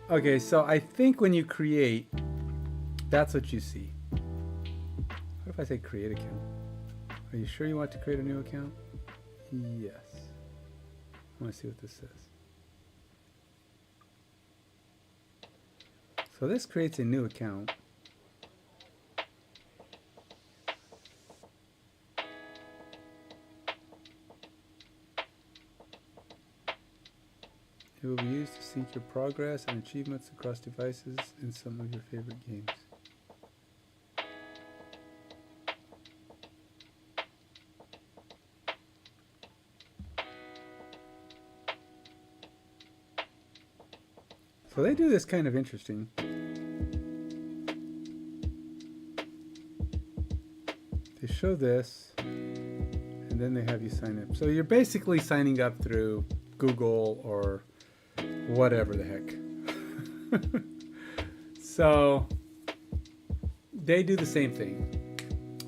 Okay, so I think when you create, that's what you see. What if I say create account? Are you sure you want to create a new account? Yes. I want to see what this says. So this creates a new account. It will be used to sync your progress and achievements across devices in some of your favorite games. So they do this kind of interesting. They show this, and then they have you sign up. So you're basically signing up through Google or whatever the heck. So they do the same thing.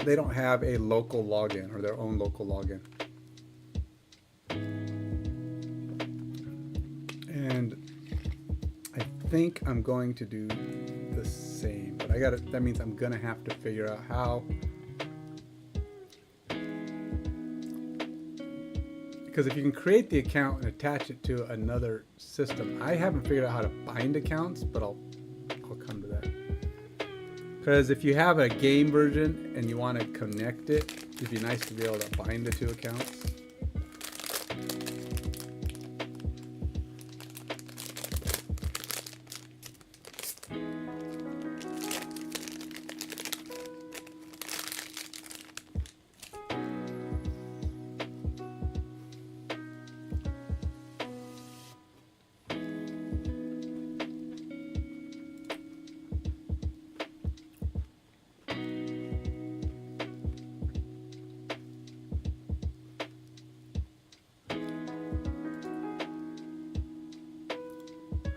They don't have a local login or their own local login. And I think I'm going to do the same, but that means I'm gonna have to figure out how. Because if you can create the account and attach it to another system, I haven't figured out how to bind accounts, but I'll come to that. Because if you have a game version and you want to connect it, it'd be nice to be able to bind the two accounts.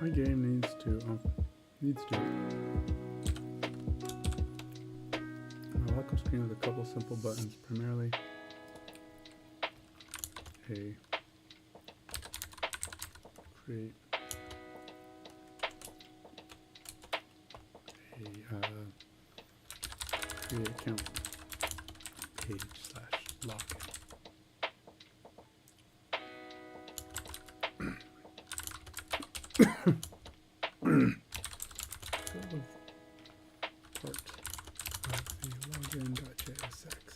My game needs to a welcome screen with a couple simple buttons, primarily a create create account page / login. Part of the login.jsx.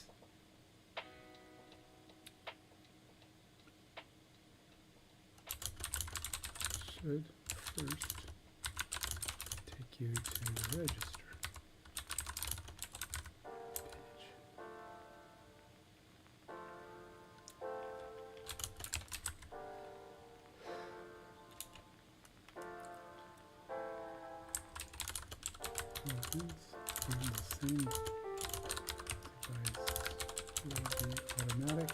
Should first take you to register page. On the same device will be automatic.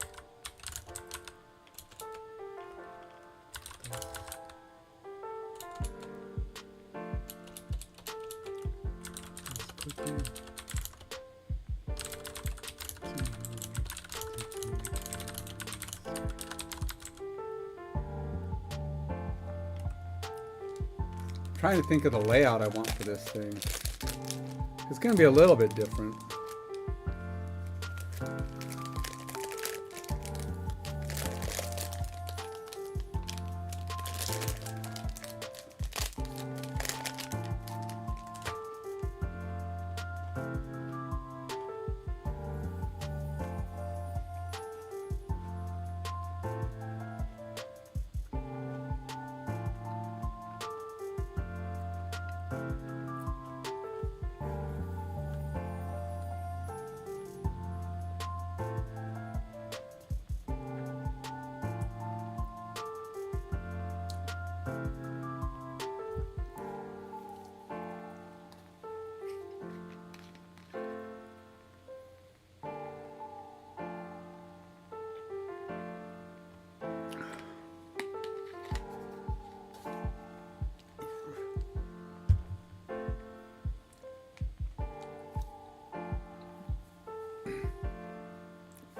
Clicking. Trying to think of the layout I want for this thing. It's going to be a little bit different.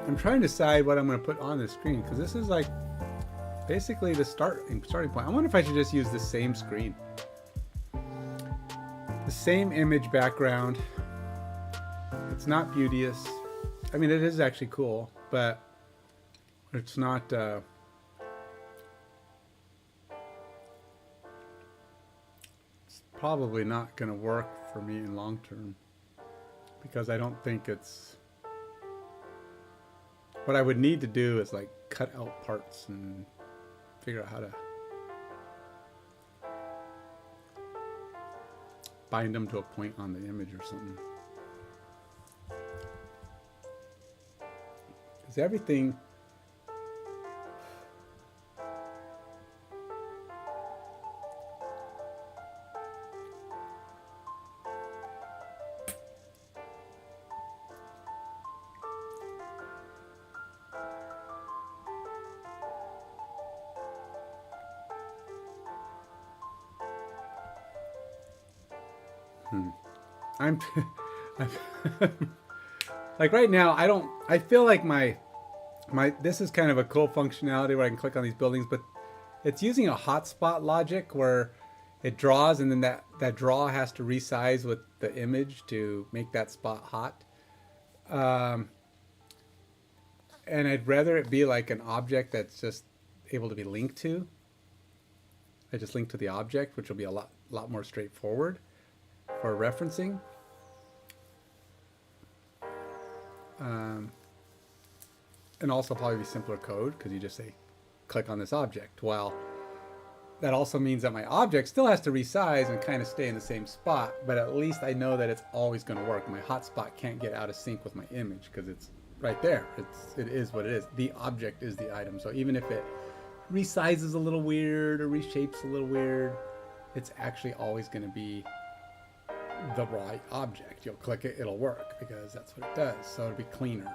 I'm trying to decide what I'm going to put on the screen, because this is like basically the starting point. I wonder if I should just use the same screen, the same image background. It's not beauteous. I mean, it is actually cool, but it's not it's probably not going to work for me in long term, because I don't think it's what I would need to do is like cut out parts and figure out how to bind them to a point on the image or something. Because everything... I'm like right now, I feel like this is kind of a cool functionality where I can click on these buildings, but it's using a hotspot logic where it draws and then that draw has to resize with the image to make that spot hot. And I'd rather it be like an object that's just able to be linked to. I just link to the object, which will be a lot more straightforward for referencing. And also probably be simpler code because you just say click on this object. While that also means that my object still has to resize and kind of stay in the same spot, but at least I know that it's always going to work. My hotspot can't get out of sync with my image because it's right there. It is what it is. The object is the item. So even if it resizes a little weird or reshapes a little weird, it's actually always going to be the right object. You'll click it, it'll work because that's what it does. So it'll be cleaner.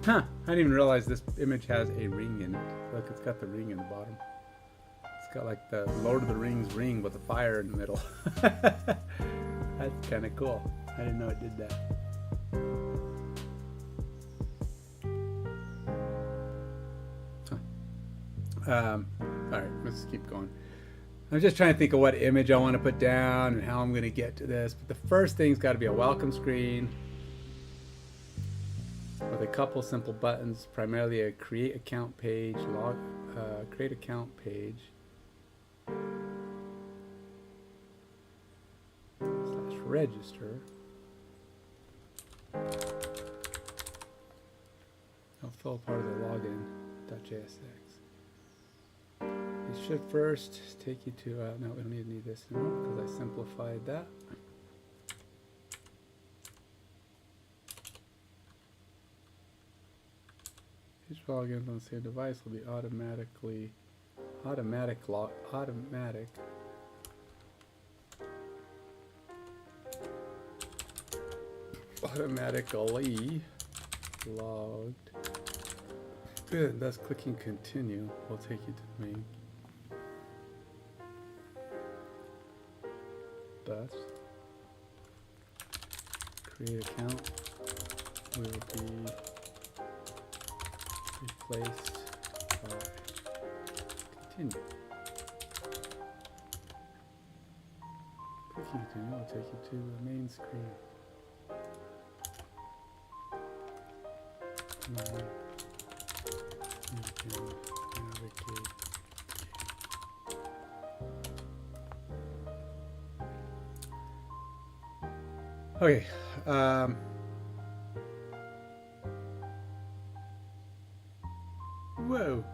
Huh, I didn't even realize this image has a ring in it. Look, it's got the ring in the bottom. It's got like the Lord of the Rings ring with a fire in the middle. That's kind of cool. I didn't know it did that. Huh. Alright, let's keep going. I'm just trying to think of what image I want to put down and how I'm going to get to this. But the first thing's got to be a welcome screen with a couple simple buttons, primarily a create account page, create account page, / register. I'll fill part of the login.jsx. It should first take you to, no, we don't need this anymore because I simplified that. Each login on the same device will be automatically logged. Good, thus clicking continue will take you to the main. Thus, create account will be replaced by continue. Clicking continue will take you to the main screen. Now you can navigate. Okay. Whoa.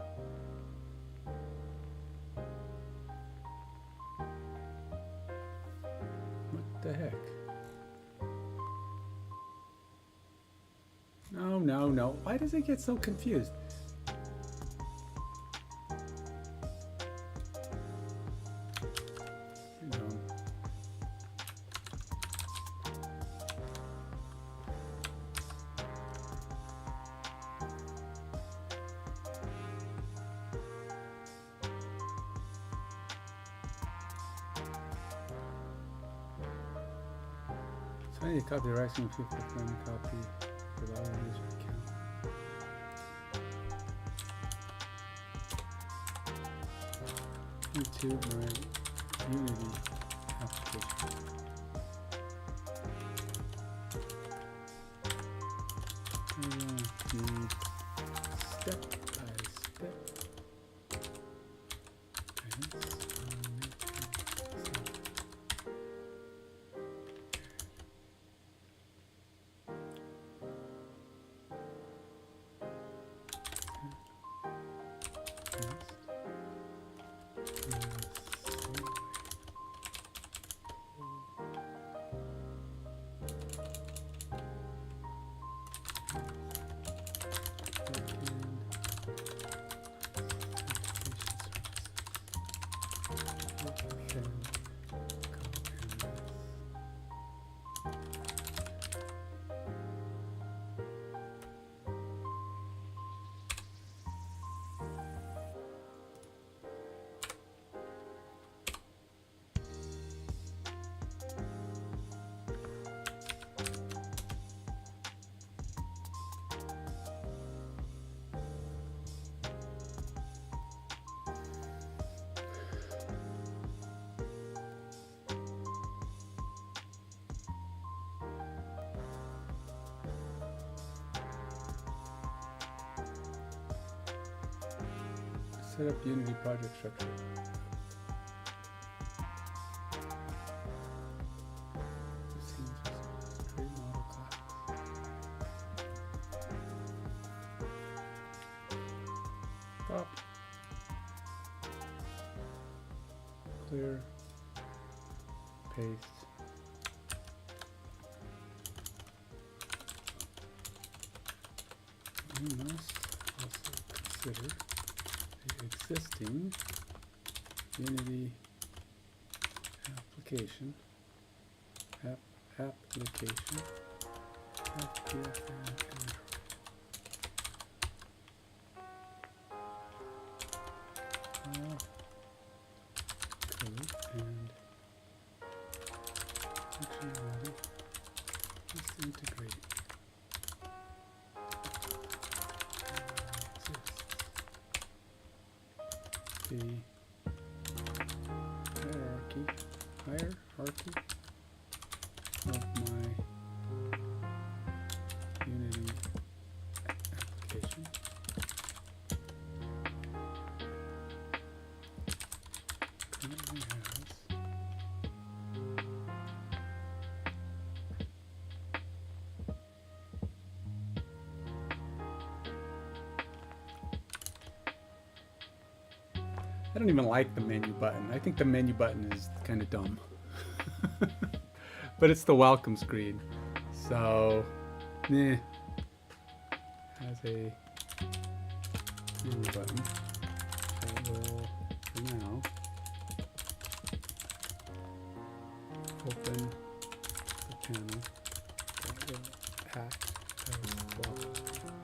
What the heck? No, no, no. Why does it get so confused? I need a copy of the Rising FPFM copy for the auto user account. Into my Unity application. Need step by step. Set up Unity project structure. Create model class. Pop. Clear. Paste. You must also consider existing Unity application, application, FPFM Android. Code and functionality must integrate. The hierarchy of my Unity application. Currently has I don't even like the menu button. I think the menu button is kind of dumb. But it's the welcome screen. So, has a menu button. So we'll, for now, open the panel that will act as welcome screen.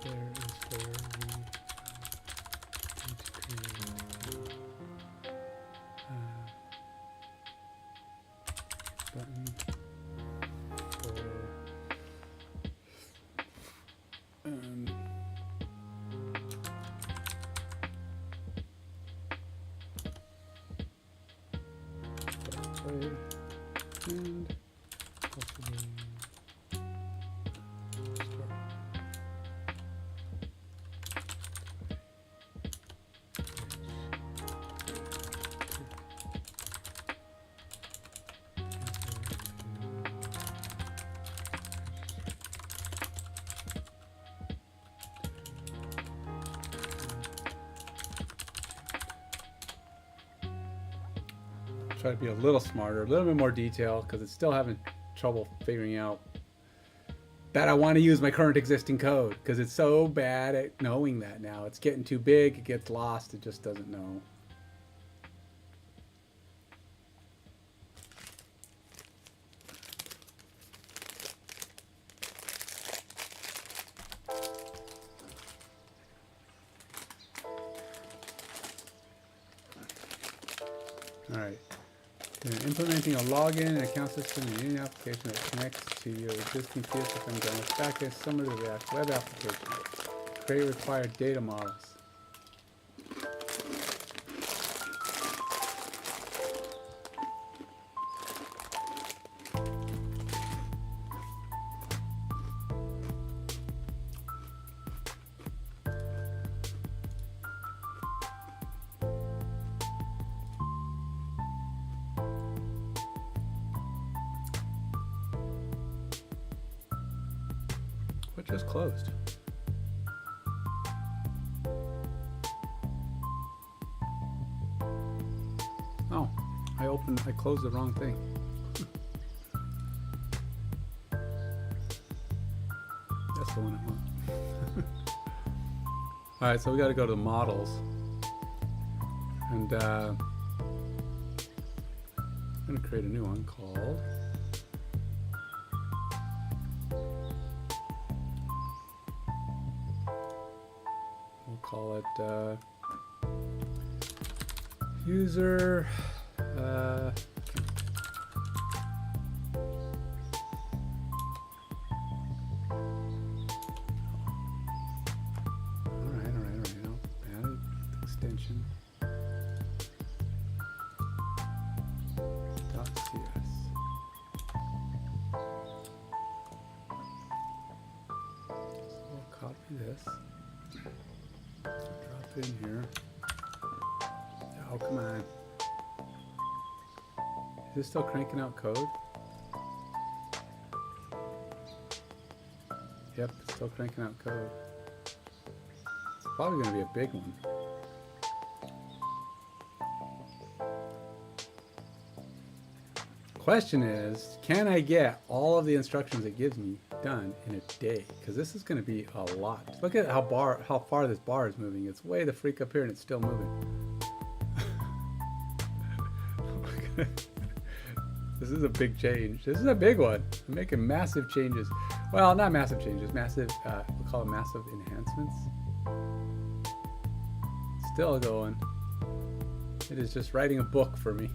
There is where we need to create button for and possibly start. Try to be a little smarter, a little bit more detail, because it's still having trouble figuring out that I want to use my current existing code, because it's so bad at knowing that now. It's getting too big, it gets lost, it just doesn't know. Implementing a login and account system in any application that connects to your existing FPFM DNS backend similar to React web application. Create required data models. What just closed? Oh, I closed the wrong thing. That's the one I want. Alright, so we gotta go to the models. And I'm gonna create a new one called call it user all right. I'll add an extension .cs. So we'll copy this. Drop it in here. Oh, come on. Is this still cranking out code? Yep, it's still cranking out code. It's probably going to be a big one. Question is, can I get all of the instructions it gives me done in a day? Because this is going to be a lot. Look at how far this bar is moving. It's way the freak up here and it's still moving. This is a big change. This is a big one. I'm making massive changes. Well, not massive changes. Massive, we'll call it massive enhancements. Still going. It is just writing a book for me.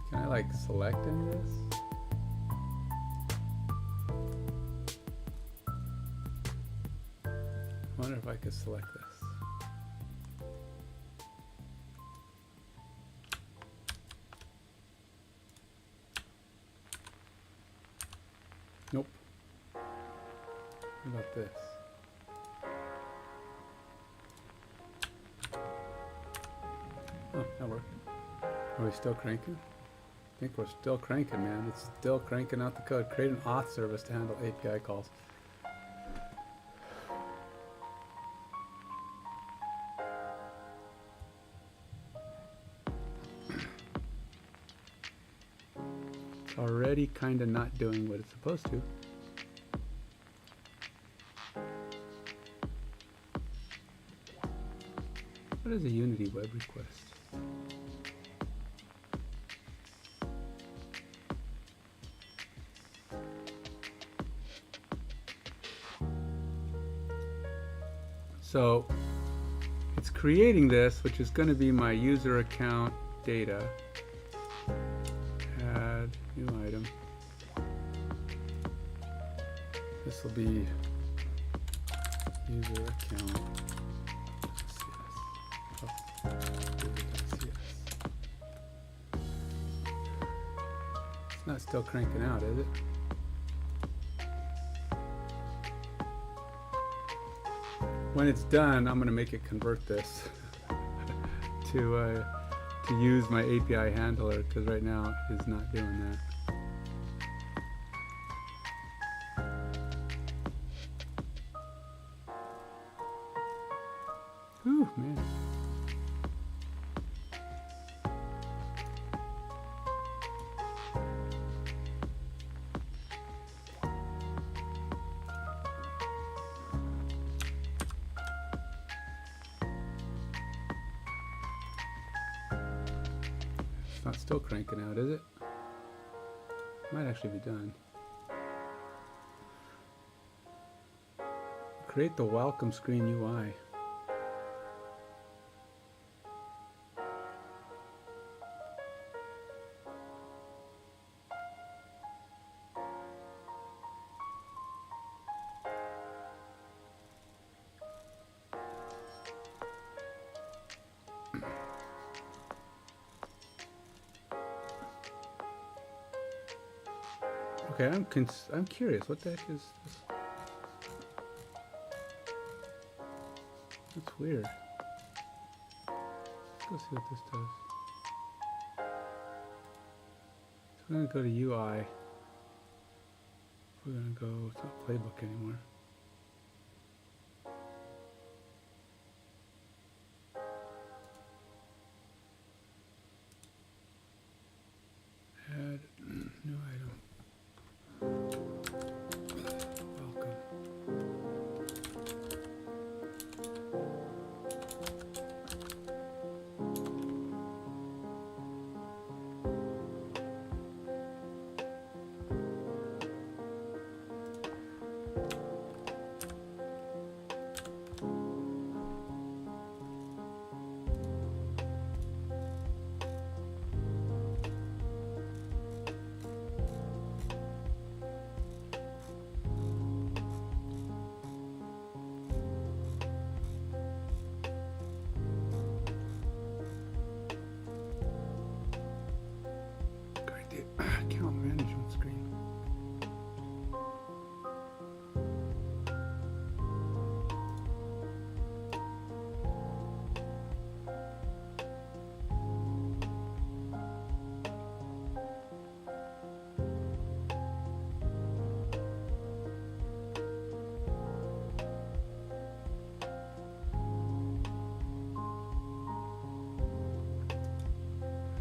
Can I like select any of this? I wonder if I could select this. Nope. What about this? Oh, that worked. Are we still cranking? I think we're still cranking, man. It's still cranking out the code. Create an auth service to handle API calls. It's already kind of not doing what it's supposed to. What is a Unity web request? So it's creating this, which is going to be my user account data. Add new item. This will be user account. It's not still cranking out, is it? When it's done, I'm going to make it convert this to use my API handler, because right now it is not doing that. Whew, man. Not still cranking out, is it? Might actually be done. Create the welcome screen UI. Okay, I'm curious. What the heck is this? That's weird. Let's go see what this does. So we're gonna go to UI. We're gonna go. It's not playbook anymore. Add new item. Welcome. Great, the account management screen.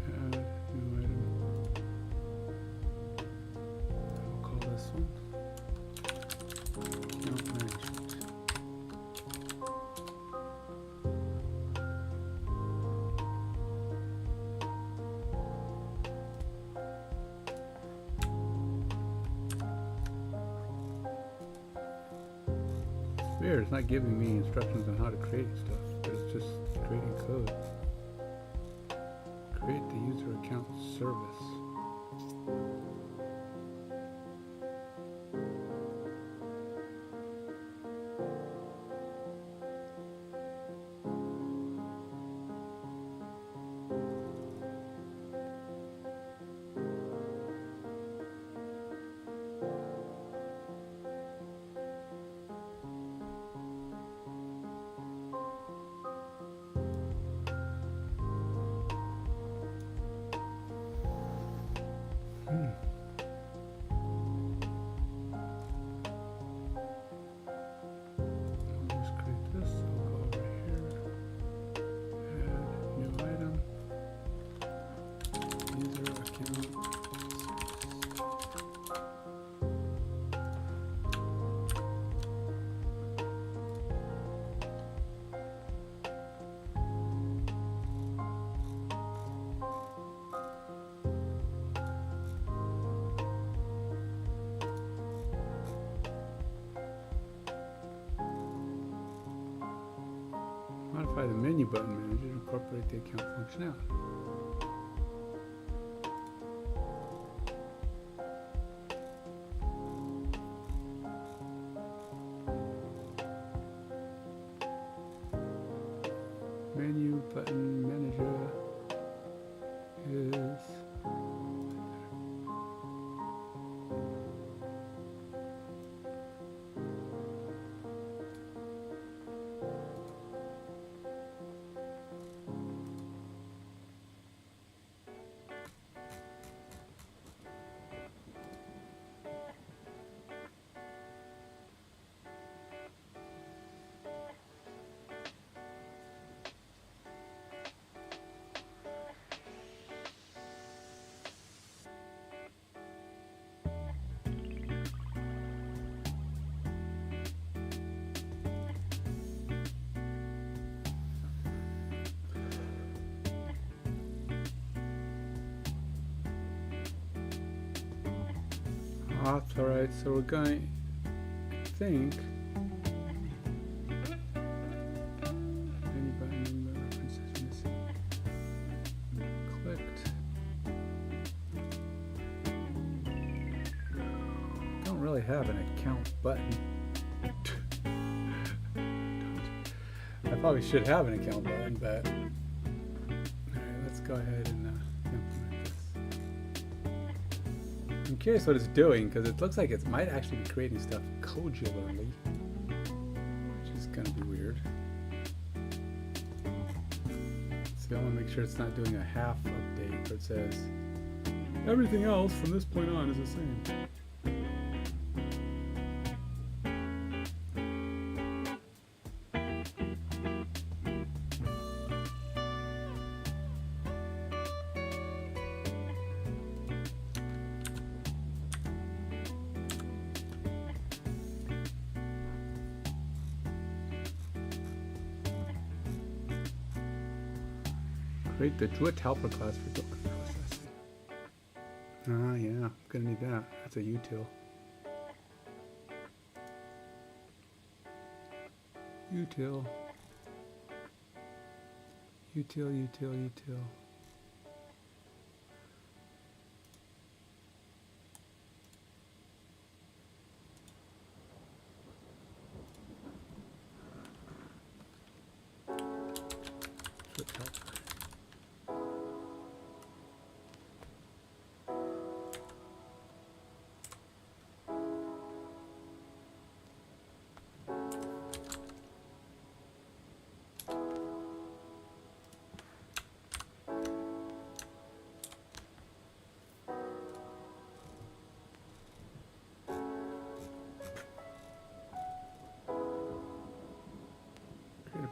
Add new item. I'll call this one account management. It's weird, it's not giving me instructions on how to create stuff. It's just creating code. Create the user account service. I'll just create this. I'll go over here. Add new item. User account. Modify the menu button manager to incorporate the account functionality. Menu button manager is Alright, so we're going, I think, menu button references missing. Clicked. Don't really have an account button. I probably should have an account button, but alright, let's go ahead and implement this. I'm curious what it's doing because it looks like it might actually be creating stuff codularly, which is going to be weird. So I want to make sure it's not doing a half update where it says everything else from this point on is the same. Create the Druid helper class for book processing. Ah, yeah, I'm gonna need that. That's a util. Util. Util. Druid helper.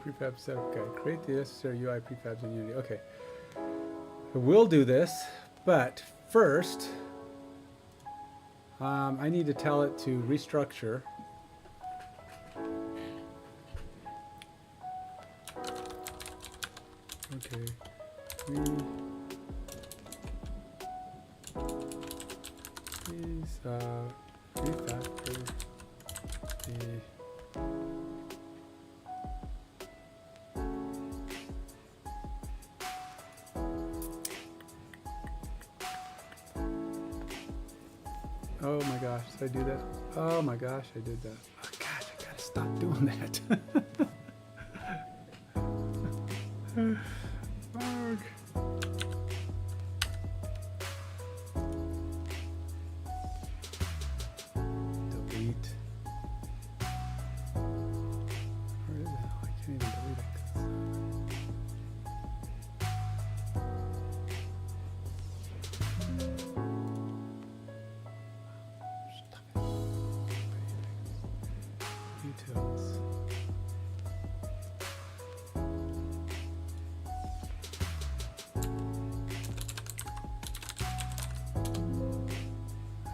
Prefab setup guide. Create the necessary UI prefabs in Unity. Okay. So we'll do this, but first, I need to tell it to restructure. Okay. Please refactor the Oh my gosh, did I do that? Oh my gosh, I did that. Oh gosh, I gotta stop doing that. Arg. Delete. Where is it? Oh, I can't even delete it. Details.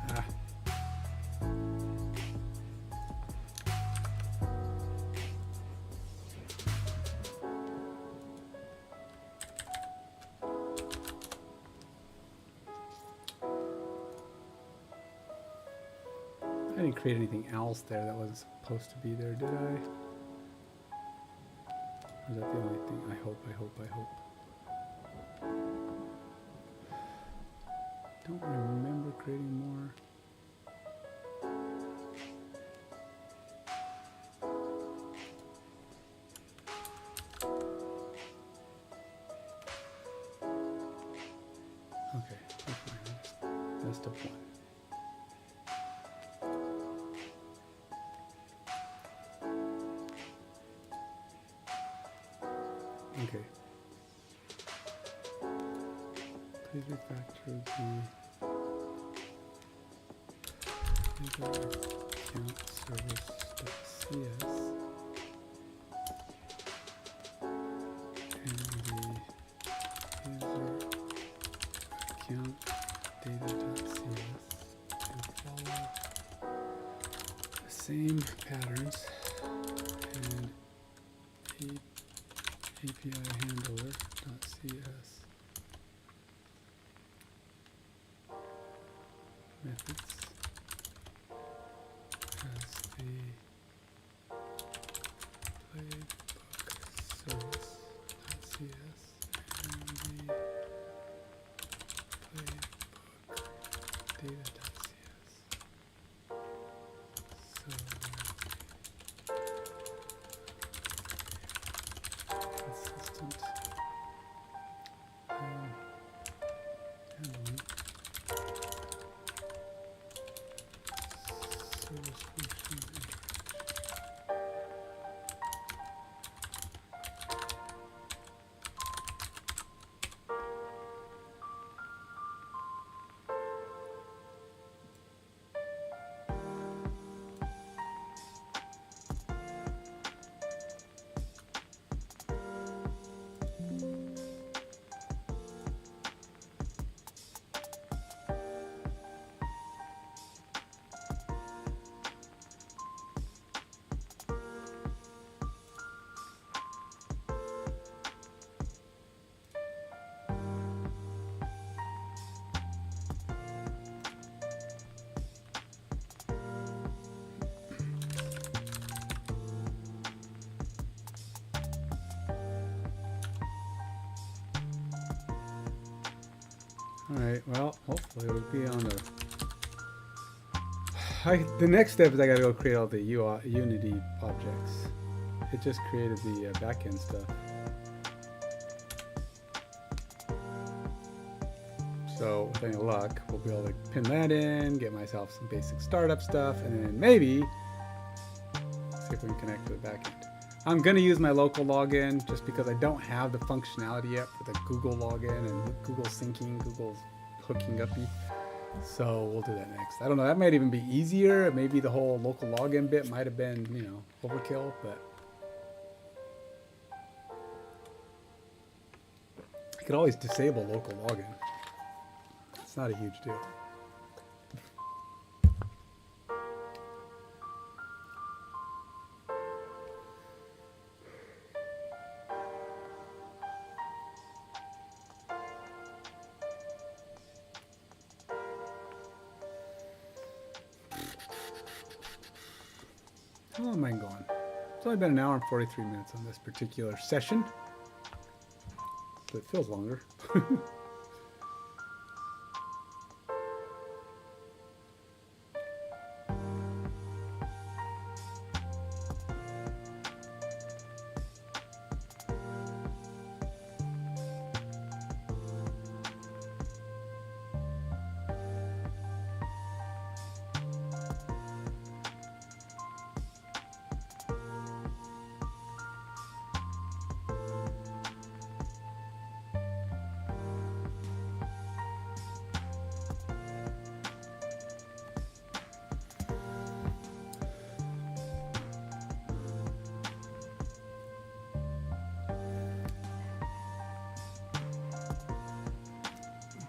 Ah. I didn't create anything else there that wasn't supposed to be there, did I? Or is that the only thing? I hope. Don't remember creating more. Okay, that's fine. That's step one. Okay. Please refactor the user account service.cs and the user account data.cs to follow the same patterns and API handler.cs methods as the playbook service.cs and the playbook data.cs. So consistent handling All right. Well, hopefully it'll be on the next step is I gotta go create all the Unity objects. It just created the backend stuff. So with any luck, we'll be able to pin that in, get myself some basic startup stuff, and then maybe see if we can connect to the backend. I'm gonna use my local login just because I don't have the functionality yet for the Google login and Google syncing, Google's hooking up. So we'll do that next. I don't know. That might even be easier. Maybe the whole local login bit might have been, you know, overkill, but I could always disable local login. It's not a huge deal. How long am I going? It's only been an hour and 43 minutes on this particular session, but it feels longer.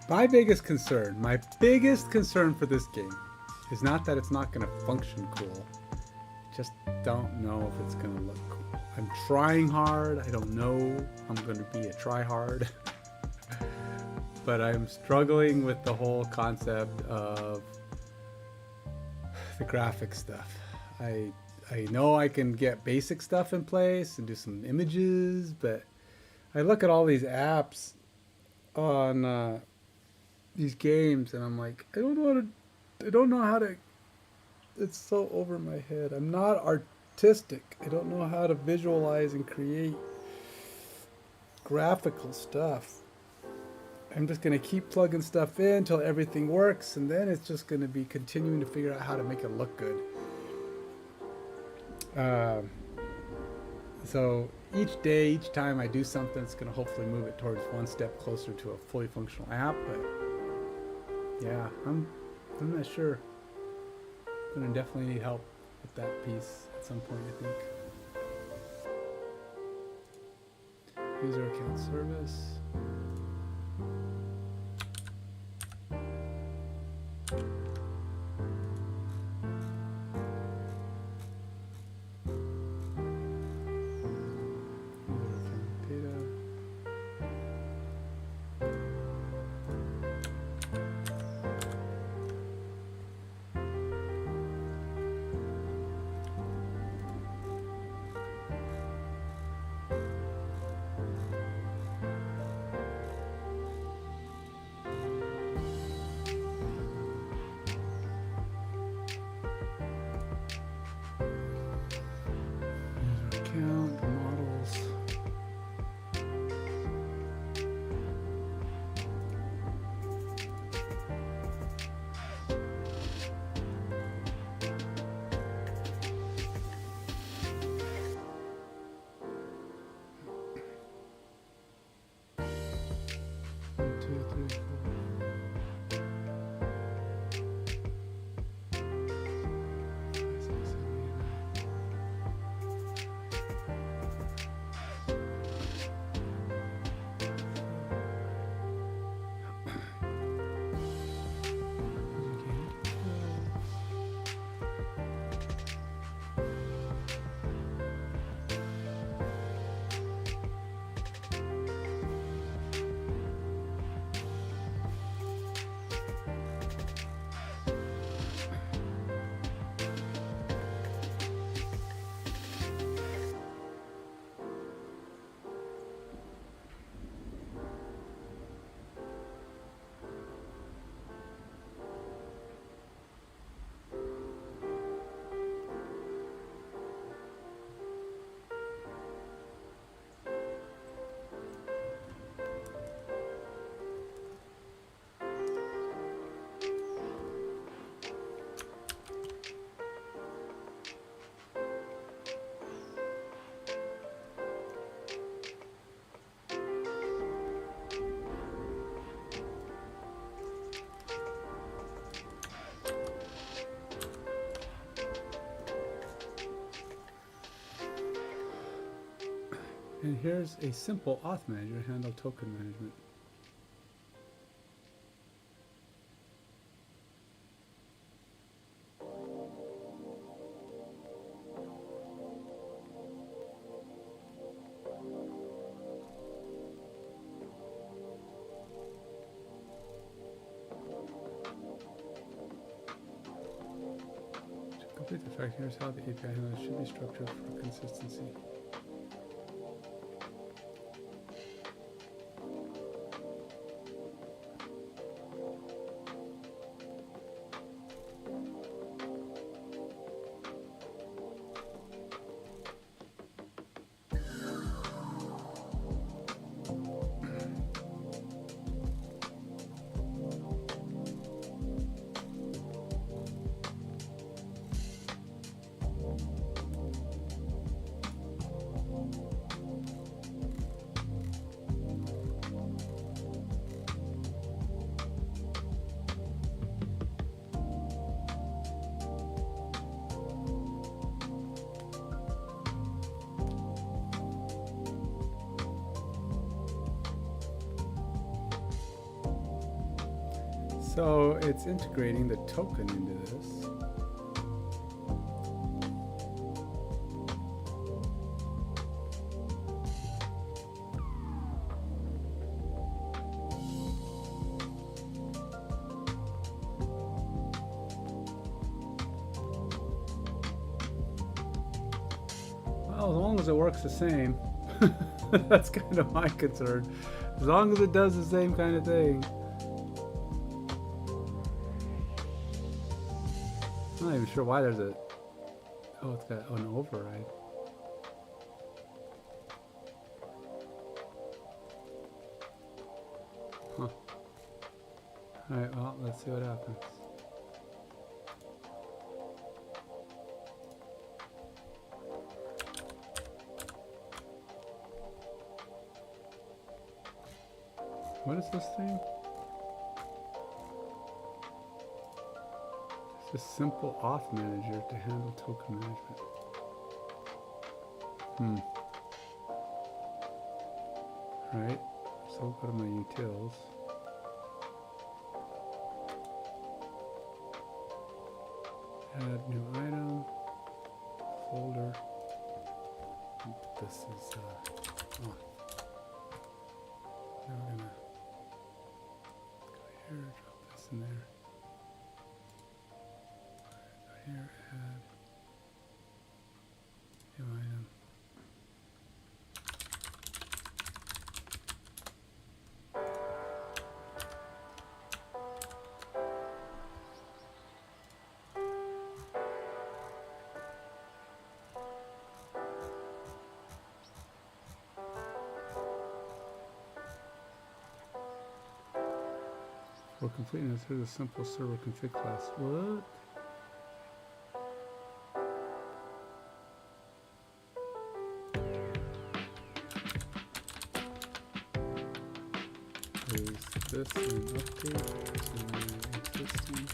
My biggest concern for this game is not that it's not going to function cool. Just don't know if it's going to look cool. I'm trying hard. I don't know I'm going to be a try-hard. But I'm struggling with the whole concept of the graphic stuff. I know I can get basic stuff in place and do some images, but I look at all these apps on these games and I'm like, I don't know how to, it's so over my head. I'm not artistic. I don't know how to visualize and create graphical stuff. I'm just going to keep plugging stuff in until everything works, and then it's just going to be continuing to figure out how to make it look good. So each day, each time I do something, it's going to hopefully move it towards one step closer to a fully functional app. But yeah, I'm not sure. I'm going to definitely need help with that piece at some point, I think. User account service. And here's a simple auth manager to handle token management. To complete the fact, here's how the API handler should be structured for consistency. So it's integrating the token into this. Well, as long as it works the same, that's kind of my concern. As long as it does the same kind of thing. I'm not even sure why there's a... Oh, it's got an override. Huh. Alright, well, let's see what happens. What is this thing? It's a simple auth manager to handle token management. Right, so I'll go to my utils. Add new item, folder. This is, oh. Now we're gonna go here, drop this in there. Go here, add new item. For completing this, here's a simple server config class. What? Is this an update to my existing?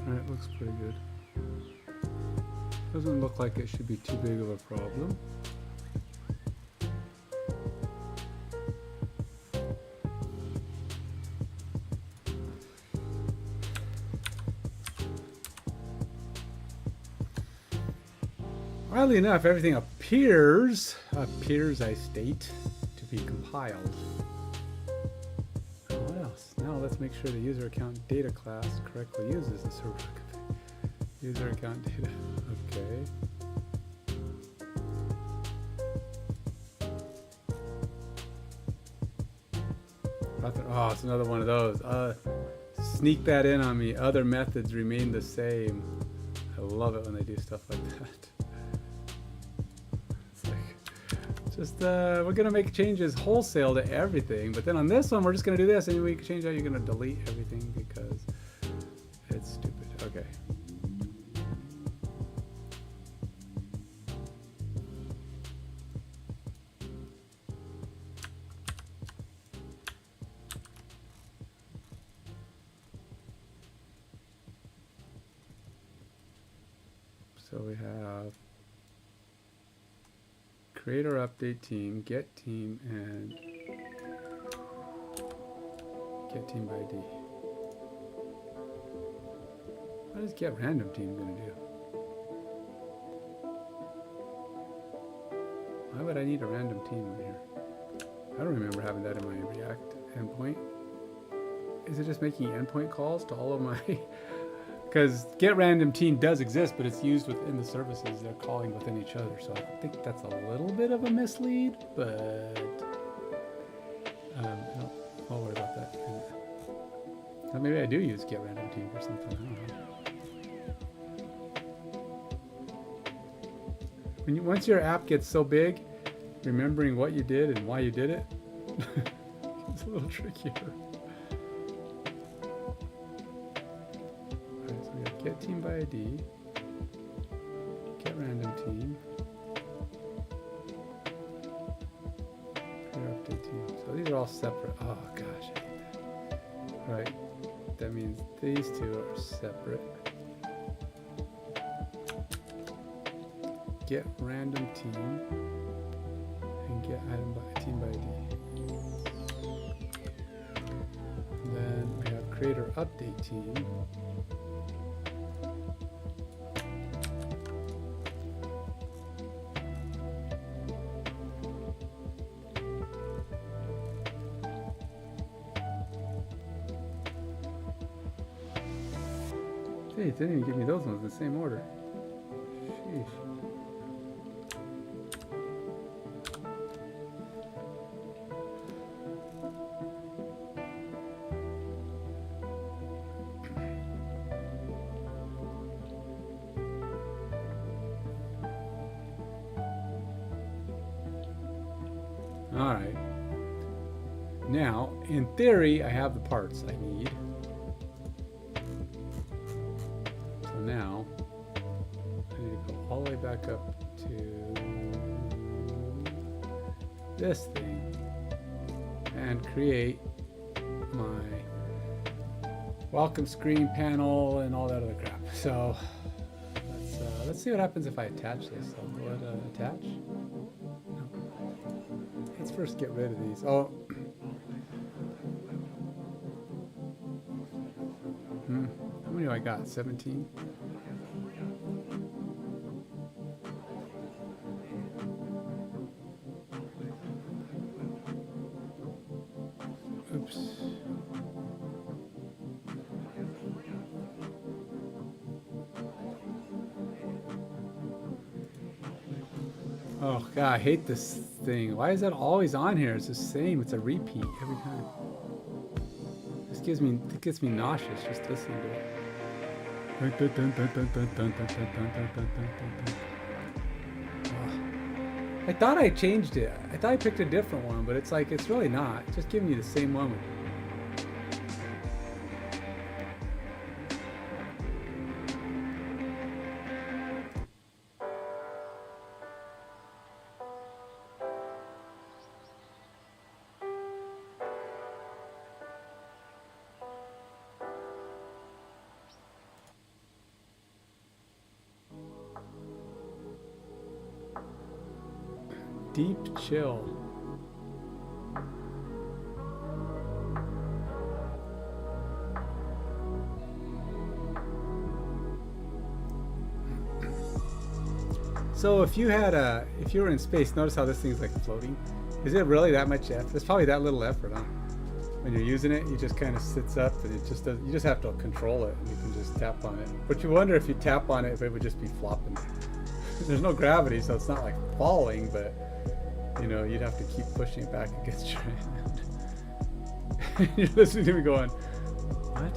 Alright, looks pretty good. Doesn't look like it should be too big of a problem. Oddly enough, everything appears I state, to be compiled. What else? Now let's make sure the user account data class correctly uses the server user account data. Okay. Oh, it's another one of those. Sneak that in on me. Other methods remain the same. I love it when they do stuff like that. Just, we're gonna make changes wholesale to everything, but then on this one, we're just gonna do this, and we can change how you're gonna delete everything because it's stupid. Okay. So we have creator update team, get team, and get team by ID. What is get random team gonna do? Why would I need a random team in here? I don't remember having that in my React endpoint. Is it just making endpoint calls to all of my... Because get random team does exist, but it's used within the services. They're calling within each other. So I think that's a little bit of a mislead, but I'll worry about that. Or maybe I do use get random team for something. I don't know. Once your app gets so big, remembering what you did and why you did it, it's a little trickier. Get team by ID, get random team, create update team. So these are all separate. Oh gosh, I hate that. Right, that means these two are separate. Get random team and get item by team by ID. And then we have creator update team. Hey, it didn't even give me those ones in the same order. Sheesh. All right. Now, in theory, I have the parts I need. Now, I need to go all the way back up to this thing and create my welcome screen panel and all that other crap. So let's see what happens if I attach this. I'll go ahead and attach. No. Let's first get rid of these. Oh. How many do I got? 17? Oops. Oh god, I hate this thing. Why is that always on here? It's the same. It's a repeat every time. This gets me nauseous just listening to it. I thought I changed it. I thought I picked a different one, but it's like, it's really not. It's just giving you the same one. Deep chill. So if you were in space, notice how this thing's like floating. Is it really that much effort? It's probably that little effort, huh? When you're using it, you just kind of sits up and it just does, you just have to control it and you can just tap on it. But you wonder if you tap on it, if it would just be flopping. There's no gravity, so it's not like falling, but you know, you'd have to keep pushing it back against your hand. You're listening to me going, what?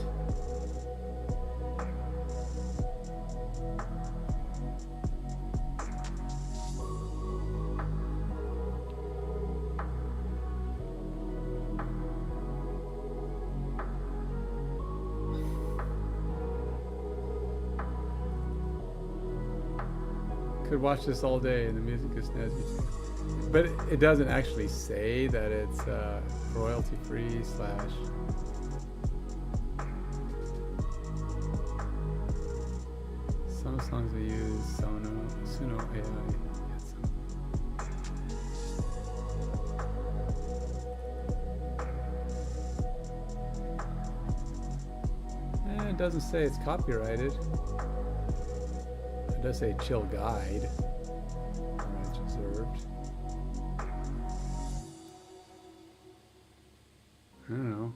Could watch this all day and the music is snazzy too. But it doesn't actually say that it's royalty free / some songs we use Suno AI. It doesn't say it's copyrighted. It does say chill guide. Rights reserved. I don't know.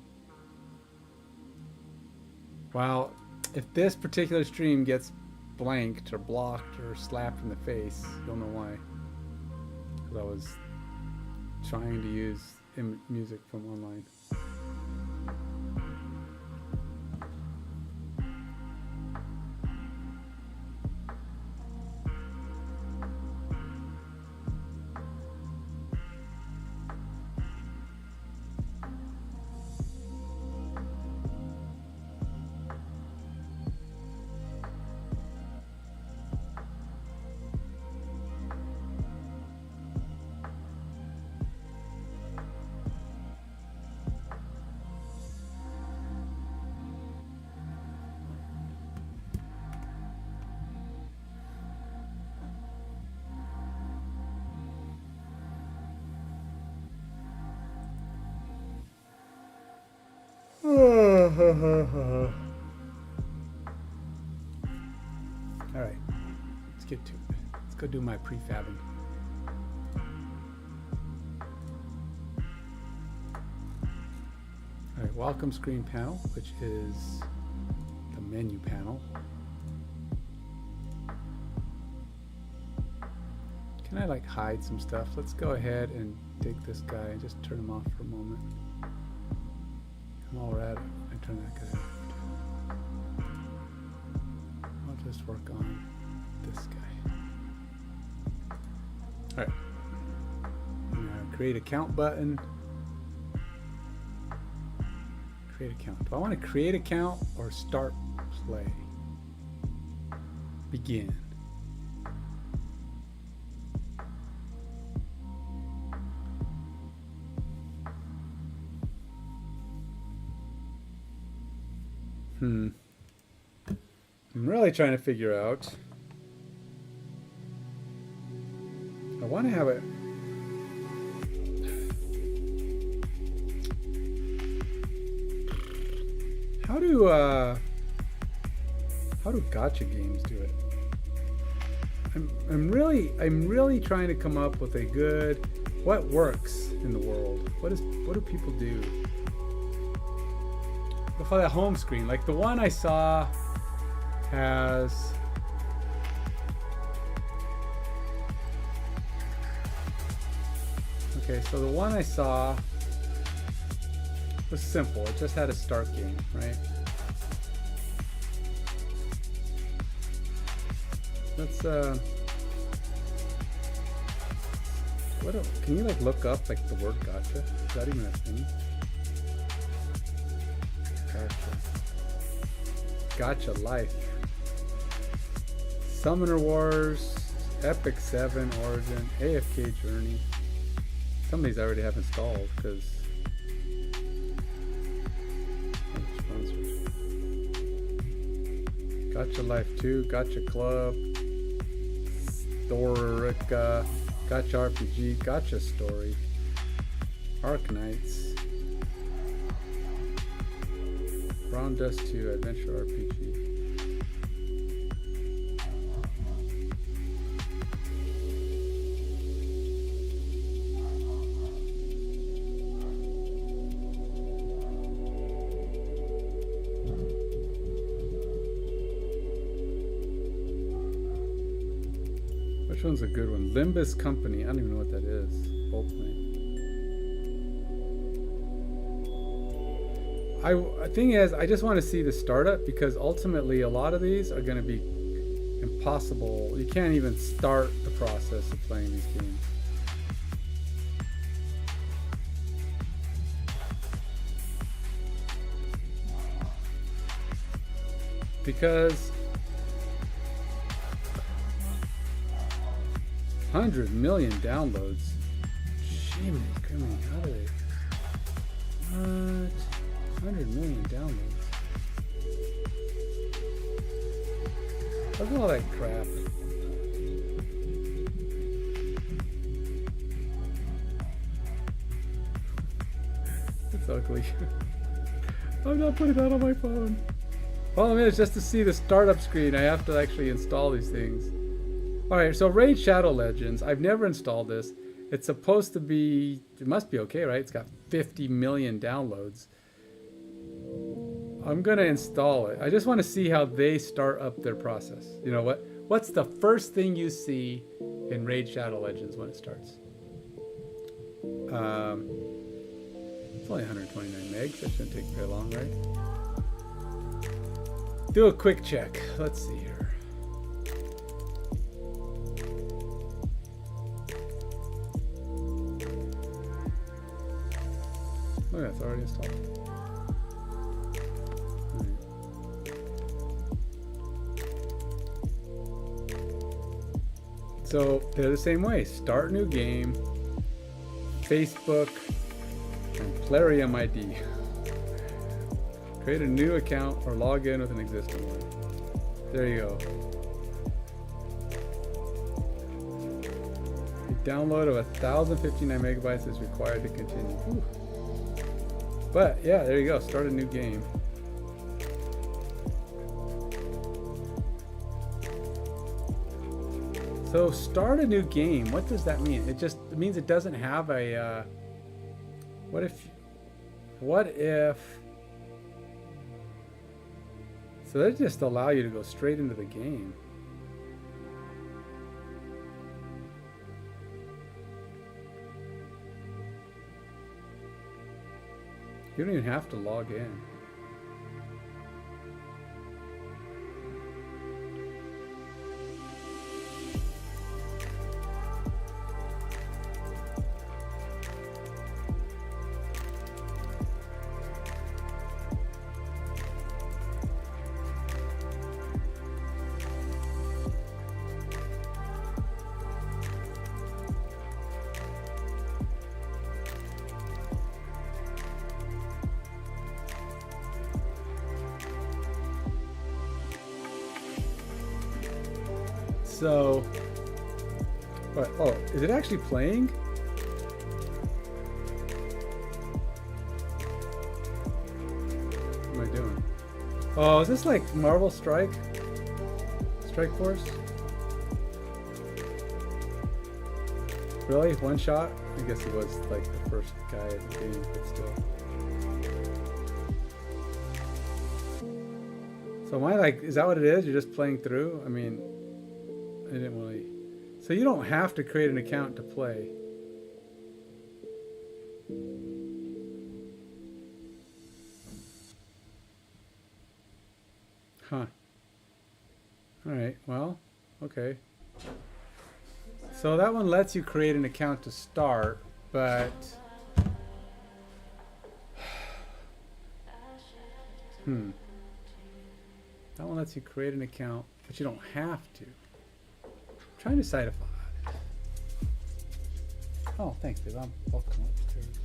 Well, if this particular stream gets blanked or blocked or slapped in the face, you'll know why. Because I was trying to use music from online. Alright, let's get to it. Let's go do my prefabbing. Alright, welcome screen panel, which is the menu panel. Can I like hide some stuff? Let's go ahead and take this guy and just turn him off for a moment. While we're at it, I turn that guy off. I'll just work on this guy. Alright. Create account button. Create account. Do I want to create account or start play? Begin. I'm really trying to figure out. I want to have it. How do gacha games do it? I'm really trying to come up with a good what works in the world. What do people do? For that home screen, like the one I saw has okay, so the one I saw was simple. It just had a start game, right? Let's can you like look up like the word gotcha? Is that even a thing? Gotcha life. Summoner Wars, Epic 7 Origin, AFK Journey. Some of these I already have installed because I'm sponsored. Gotcha Life 2, Gotcha Club, Storica, Gotcha RPG, Gotcha Story, Arc Knights, Brown Dust 2, Adventure RPG. Which one's a good one? Limbus Company. I don't even know what that is. The thing is, I just want to see the startup because ultimately a lot of these are going to be impossible. You can't even start the process of playing these games. Because 100 million downloads. Jiminy Crimminy, how do they? What? 100 million downloads. Look at all that crap. It's ugly. I'm not putting that on my phone. Well, I mean, it's just to see the startup screen. I have to actually install these things. Alright, so Raid Shadow Legends. I've never installed this. It's supposed to be, it must be okay, right? It's got 50 million downloads. I'm going to install it. I just want to see how they start up their process. You know what? What's the first thing you see in Raid Shadow Legends when it starts? It's only 129 megs. That shouldn't take very long, right? Do a quick check. Let's see here. Oh yeah, it's already installed. So they're the same way. Start new game, Facebook, and Plarium ID. Create a new account or log in with an existing one. There you go. A download of 1,059 megabytes is required to continue. Whew. But yeah, there you go. Start a new game. So start a new game. What does that mean? It means it doesn't have a. What if? So they just allow you to go straight into the game. You don't even have to log in. So, what? Oh, is it actually playing? What am I doing? Oh, is this like Marvel Strike? Strike Force? Really? One shot? I guess it was like the first guy at the game, but still. So am I like, is that what it is? You're just playing through? I mean, I didn't really. So you don't have to create an account to play. Huh. Alright, well, okay. So that one lets you create an account to start, but that one lets you create an account, but you don't have to. Trying to decide if oh, thanks, babe. I'll come upstairs.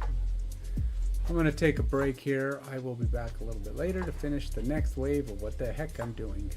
I'm going to take a break here. I will be back a little bit later to finish the next wave of what the heck I'm doing.